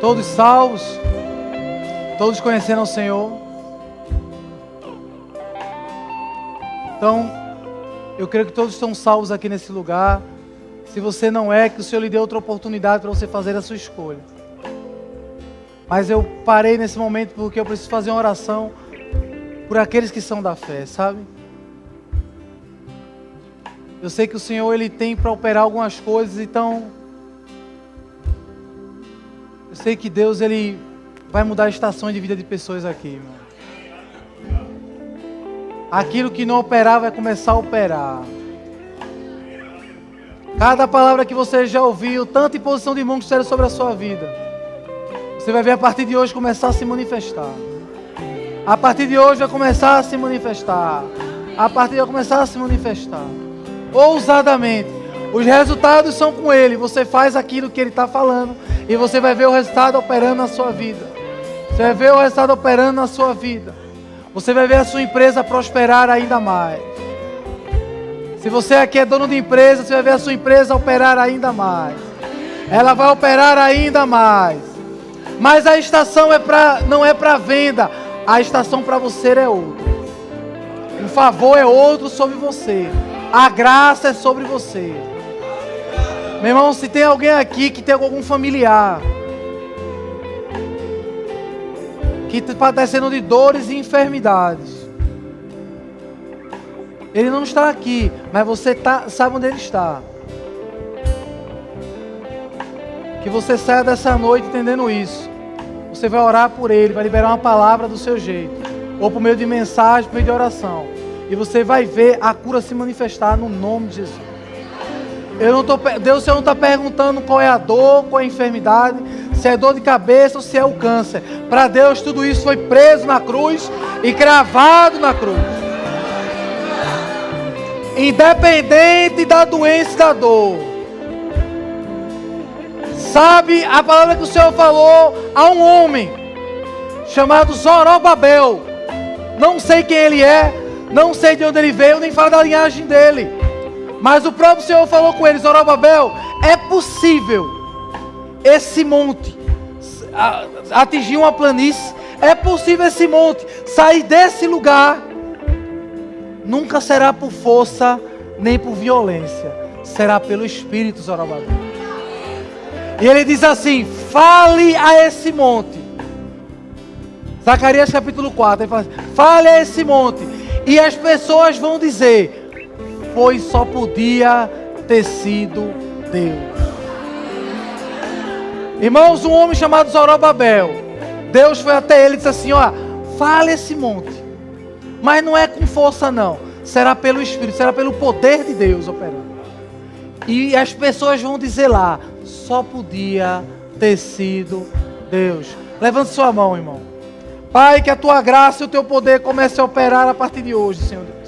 Todos salvos, todos conhecendo o Senhor. Então, eu creio que todos estão salvos aqui nesse lugar. Se você não é, que o Senhor lhe dê outra oportunidade para você fazer a sua escolha. Mas eu parei nesse momento porque eu preciso fazer uma oração por aqueles que são da fé, sabe? Eu sei que o Senhor Ele tem para operar algumas coisas, então eu sei que Deus Ele vai mudar a estação de vida de pessoas aqui, irmão. Aquilo que não operava vai começar a operar. Cada palavra que você já ouviu, tanta imposição de mão que fizeram sobre a sua vida, você vai ver a partir de hoje começar a se manifestar. A partir de hoje vai começar a se manifestar. A partir de hoje vai começar a se manifestar. Ousadamente. Os resultados são com Ele. Você faz aquilo que Ele está falando e você vai ver o resultado operando na sua vida. Você vai ver o resultado operando na sua vida. Você vai ver a sua empresa prosperar ainda mais. Se você aqui é dono de empresa, você vai ver a sua empresa operar ainda mais. Ela vai operar ainda mais. Mas a estação não é para venda. A estação para você é outra. O favor é outro sobre você. A graça é sobre você. Meu irmão, se tem alguém aqui que tem algum familiar que está padecendo de dores e enfermidades, ele não está aqui, mas você sabe onde ele está. Que você saia dessa noite entendendo isso. Você vai orar por ele, vai liberar uma palavra do seu jeito, ou por meio de mensagem, por meio de oração, e você vai ver a cura se manifestar no nome de Jesus. Deus não está perguntando qual é a dor, qual é a enfermidade, se é dor de cabeça ou se é o câncer. Para Deus tudo isso foi preso na cruz e cravado na cruz. Independente da doença e da dor. Sabe a palavra que o Senhor falou a um homem chamado Zorobabel. Não sei quem ele é, não sei de onde ele veio, nem fala da linhagem dele. Mas o próprio Senhor falou com ele: Zorobabel, é possível esse monte atingir uma planície, é possível esse monte sair desse lugar. Nunca será por força nem por violência, será pelo Espírito, Zorobabel. E ele diz assim: fale a esse monte. Zacarias capítulo 4, ele fala assim: fale a esse monte, e as pessoas vão dizer: pois só podia ter sido Deus. Irmãos, um homem chamado Zorobabel, Deus foi até ele e disse assim: ó, fale esse monte, mas não é com força não, será pelo Espírito, será pelo poder de Deus operando. E as pessoas vão dizer lá: só podia ter sido Deus. Levante sua mão, irmão. Pai, que a tua graça e o teu poder comece a operar a partir de hoje, Senhor Deus,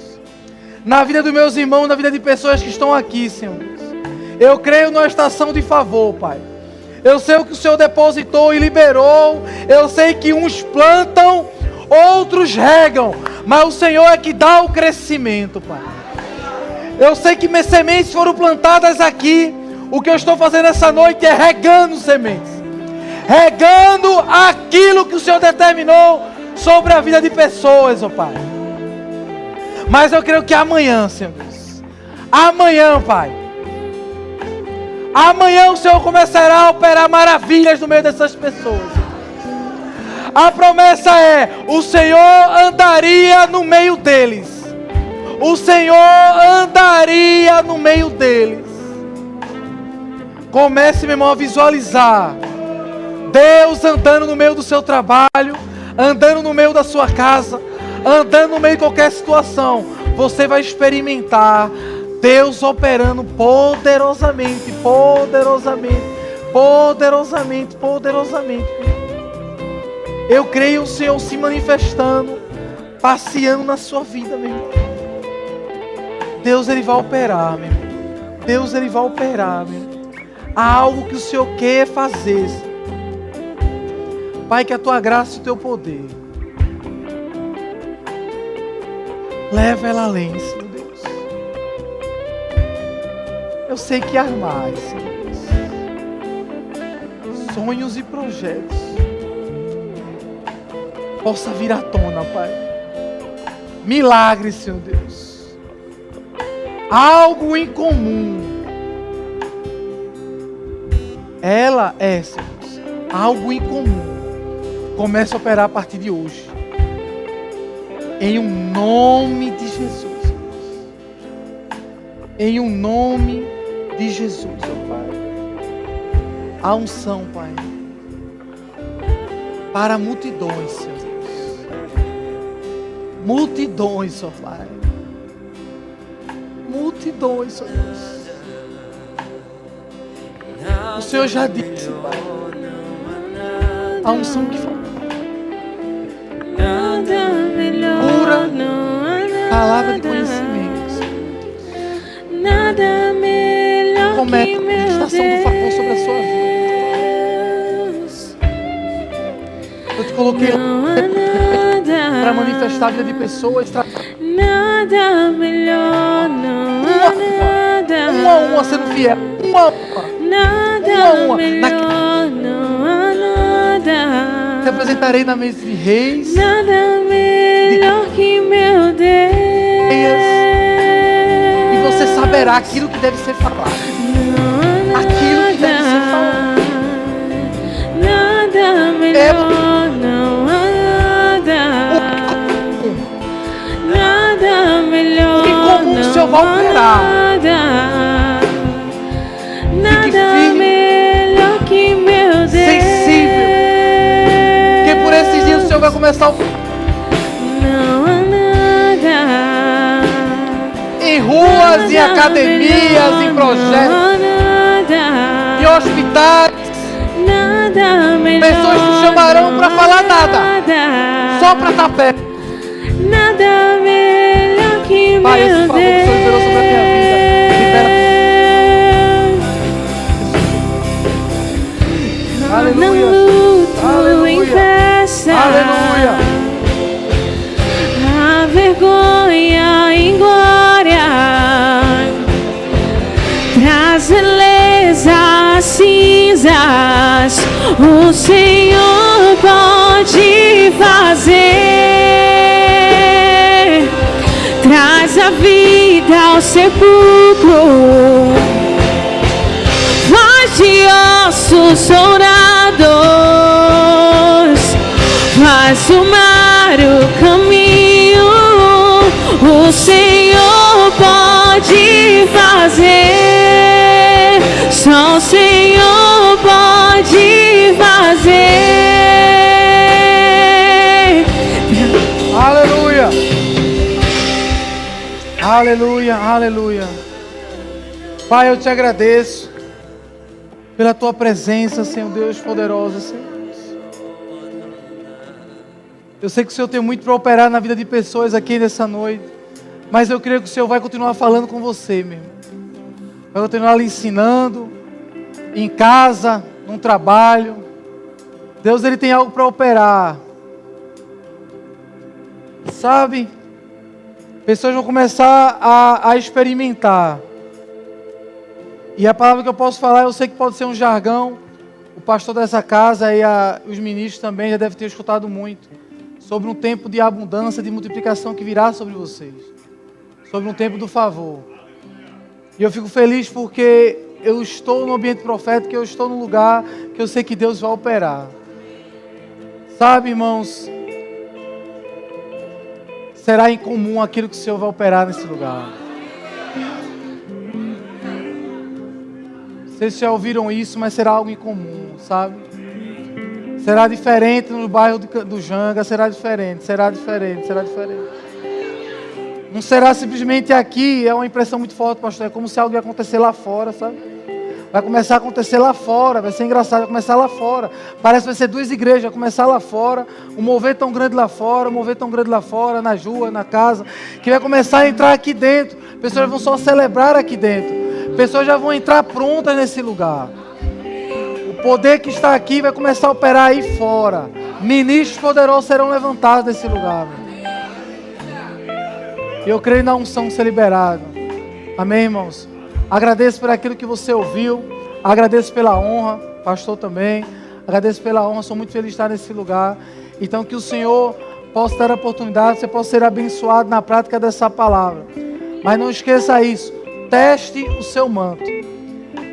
na vida dos meus irmãos, na vida de pessoas que estão aqui, Senhor Deus. Eu creio numa estação de favor, Pai. Eu sei o que o Senhor depositou e liberou. Eu sei que uns plantam, outros regam, mas o Senhor é que dá o crescimento, Pai. Eu sei que minhas sementes foram plantadas aqui. O que eu estou fazendo essa noite é regando sementes, regando aquilo que o Senhor determinou sobre a vida de pessoas, ó Pai. Mas eu creio que amanhã, Senhor Deus, amanhã, Pai, amanhã o Senhor começará a operar maravilhas no meio dessas pessoas. A promessa é: o Senhor andaria no meio deles. O Senhor andaria no meio deles. Comece, meu irmão, a visualizar Deus andando no meio do seu trabalho, andando no meio da sua casa, andando no meio de qualquer situação. Você vai experimentar Deus operando poderosamente, poderosamente, poderosamente, poderosamente. Eu creio o Senhor se manifestando, passeando na sua vida, meu irmão. Deus, Ele vai operar, meu irmão. Deus, Ele vai operar, meu irmão. Há algo que o Senhor quer fazer. Pai, que a Tua graça e o Teu poder leva ela além, Senhor Deus. Eu sei que há mais, Senhor Deus. Sonhos e projetos possa vir à tona, Pai. Milagres, Senhor Deus. Algo em comum. Ela é, Senhor Deus, algo em comum. Começa a operar a partir de hoje. Em um nome de Jesus. Em um nome de Jesus, ó Pai. A unção, Pai, para multidões, Senhor Deus. Multidões, ó Pai. Multidões, ó Deus. O Senhor já disse, Pai, a unção que falta. Pura palavra de conhecimento. Nada melhor. Comece a manifestação do favor sobre a sua vida. Eu te coloquei para manifestar a vida de pessoas. Nada melhor, não há nada. Uma sendo fiel. Uma. Nada melhor, não há nada. Te apresentarei na mesa de reis. Nada melhor que meu Deus. E você saberá aquilo que deve ser falado. Aquilo que deve ser falado. Nada melhor, não há nada. Nada melhor, e como o Senhor vai operar. Nada melhor que meu Deus. Sensível. Porque por esses dias o Senhor vai começar a... Não há nada. Em ruas, em academias, em projetos, em hospitais. Nada melhor. Pessoas te chamarão para falar nada. Só para estar perto. Nada melhor que meu Deus. Pai, esse favor que o Senhor liberou sobre a minha vida. Libera. Aleluia. Aleluia. Aleluia. A vergonha em glória. Traz beleza às cinzas. O Senhor pode fazer. Traz a vida ao sepulcro. Voz de ossos dourados. Faz o mar o caminho. O Senhor pode fazer. Só o Senhor pode fazer. Aleluia. Aleluia, aleluia. Pai, eu te agradeço pela tua presença, Senhor Deus poderoso, Senhor. Eu sei que o Senhor tem muito para operar na vida de pessoas aqui nessa noite, mas eu creio que o Senhor vai continuar falando com você, meu irmão. Vai continuar lhe ensinando, em casa, no trabalho. Deus, Ele tem algo para operar. Sabe? Pessoas vão começar a experimentar. E a palavra que eu posso falar, eu sei que pode ser um jargão. O pastor dessa casa e os ministros também já devem ter escutado muito. Sobre um tempo de abundância, de multiplicação que virá sobre vocês. Sobre um tempo do favor. E eu fico feliz porque eu estou no ambiente profético, eu estou num lugar que eu sei que Deus vai operar. Sabe, irmãos, será incomum aquilo que o Senhor vai operar nesse lugar. Vocês já ouviram isso, mas será algo incomum, sabe? Será diferente no bairro do Janga, será diferente. Não será simplesmente aqui, é uma impressão muito forte, pastor, é como se algo ia acontecer lá fora, sabe? Vai começar a acontecer lá fora, vai ser engraçado, vai começar lá fora. Parece que vai ser 2 igrejas, vai começar lá fora, um mover tão grande lá fora, nas ruas, na casa, que vai começar a entrar aqui dentro. Pessoas vão só celebrar aqui dentro. Pessoas já vão entrar prontas nesse lugar. O poder que está aqui vai começar a operar aí fora. Ministros poderosos serão levantados nesse lugar, meu. E eu creio na unção ser liberado. Amém, irmãos? Agradeço por aquilo que você ouviu. Agradeço pela honra. Pastor também. Agradeço pela honra. Sou muito feliz de estar nesse lugar. Então que o Senhor possa dar a oportunidade. Você possa ser abençoado na prática dessa palavra. Mas não esqueça isso. Teste o seu manto.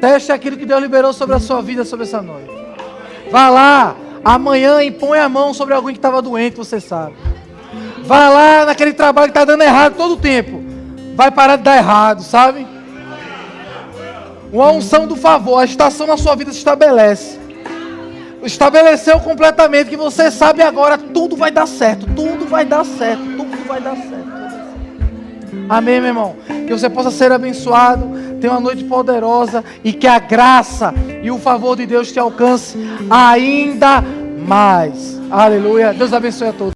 Teste aquilo que Deus liberou sobre a sua vida sobre essa noite. Vá lá. Amanhã e põe a mão sobre alguém que estava doente. Você sabe. Vá lá naquele trabalho que está dando errado todo o tempo. Vai parar de dar errado, sabe? Uma unção do favor. A estação na sua vida se estabelece. Estabeleceu completamente. Que você sabe agora. Tudo vai dar certo. Tudo vai dar certo. Amém, meu irmão? Que você possa ser abençoado. Tenha uma noite poderosa. E que a graça e o favor de Deus te alcance ainda mais. Aleluia. Deus abençoe a todos.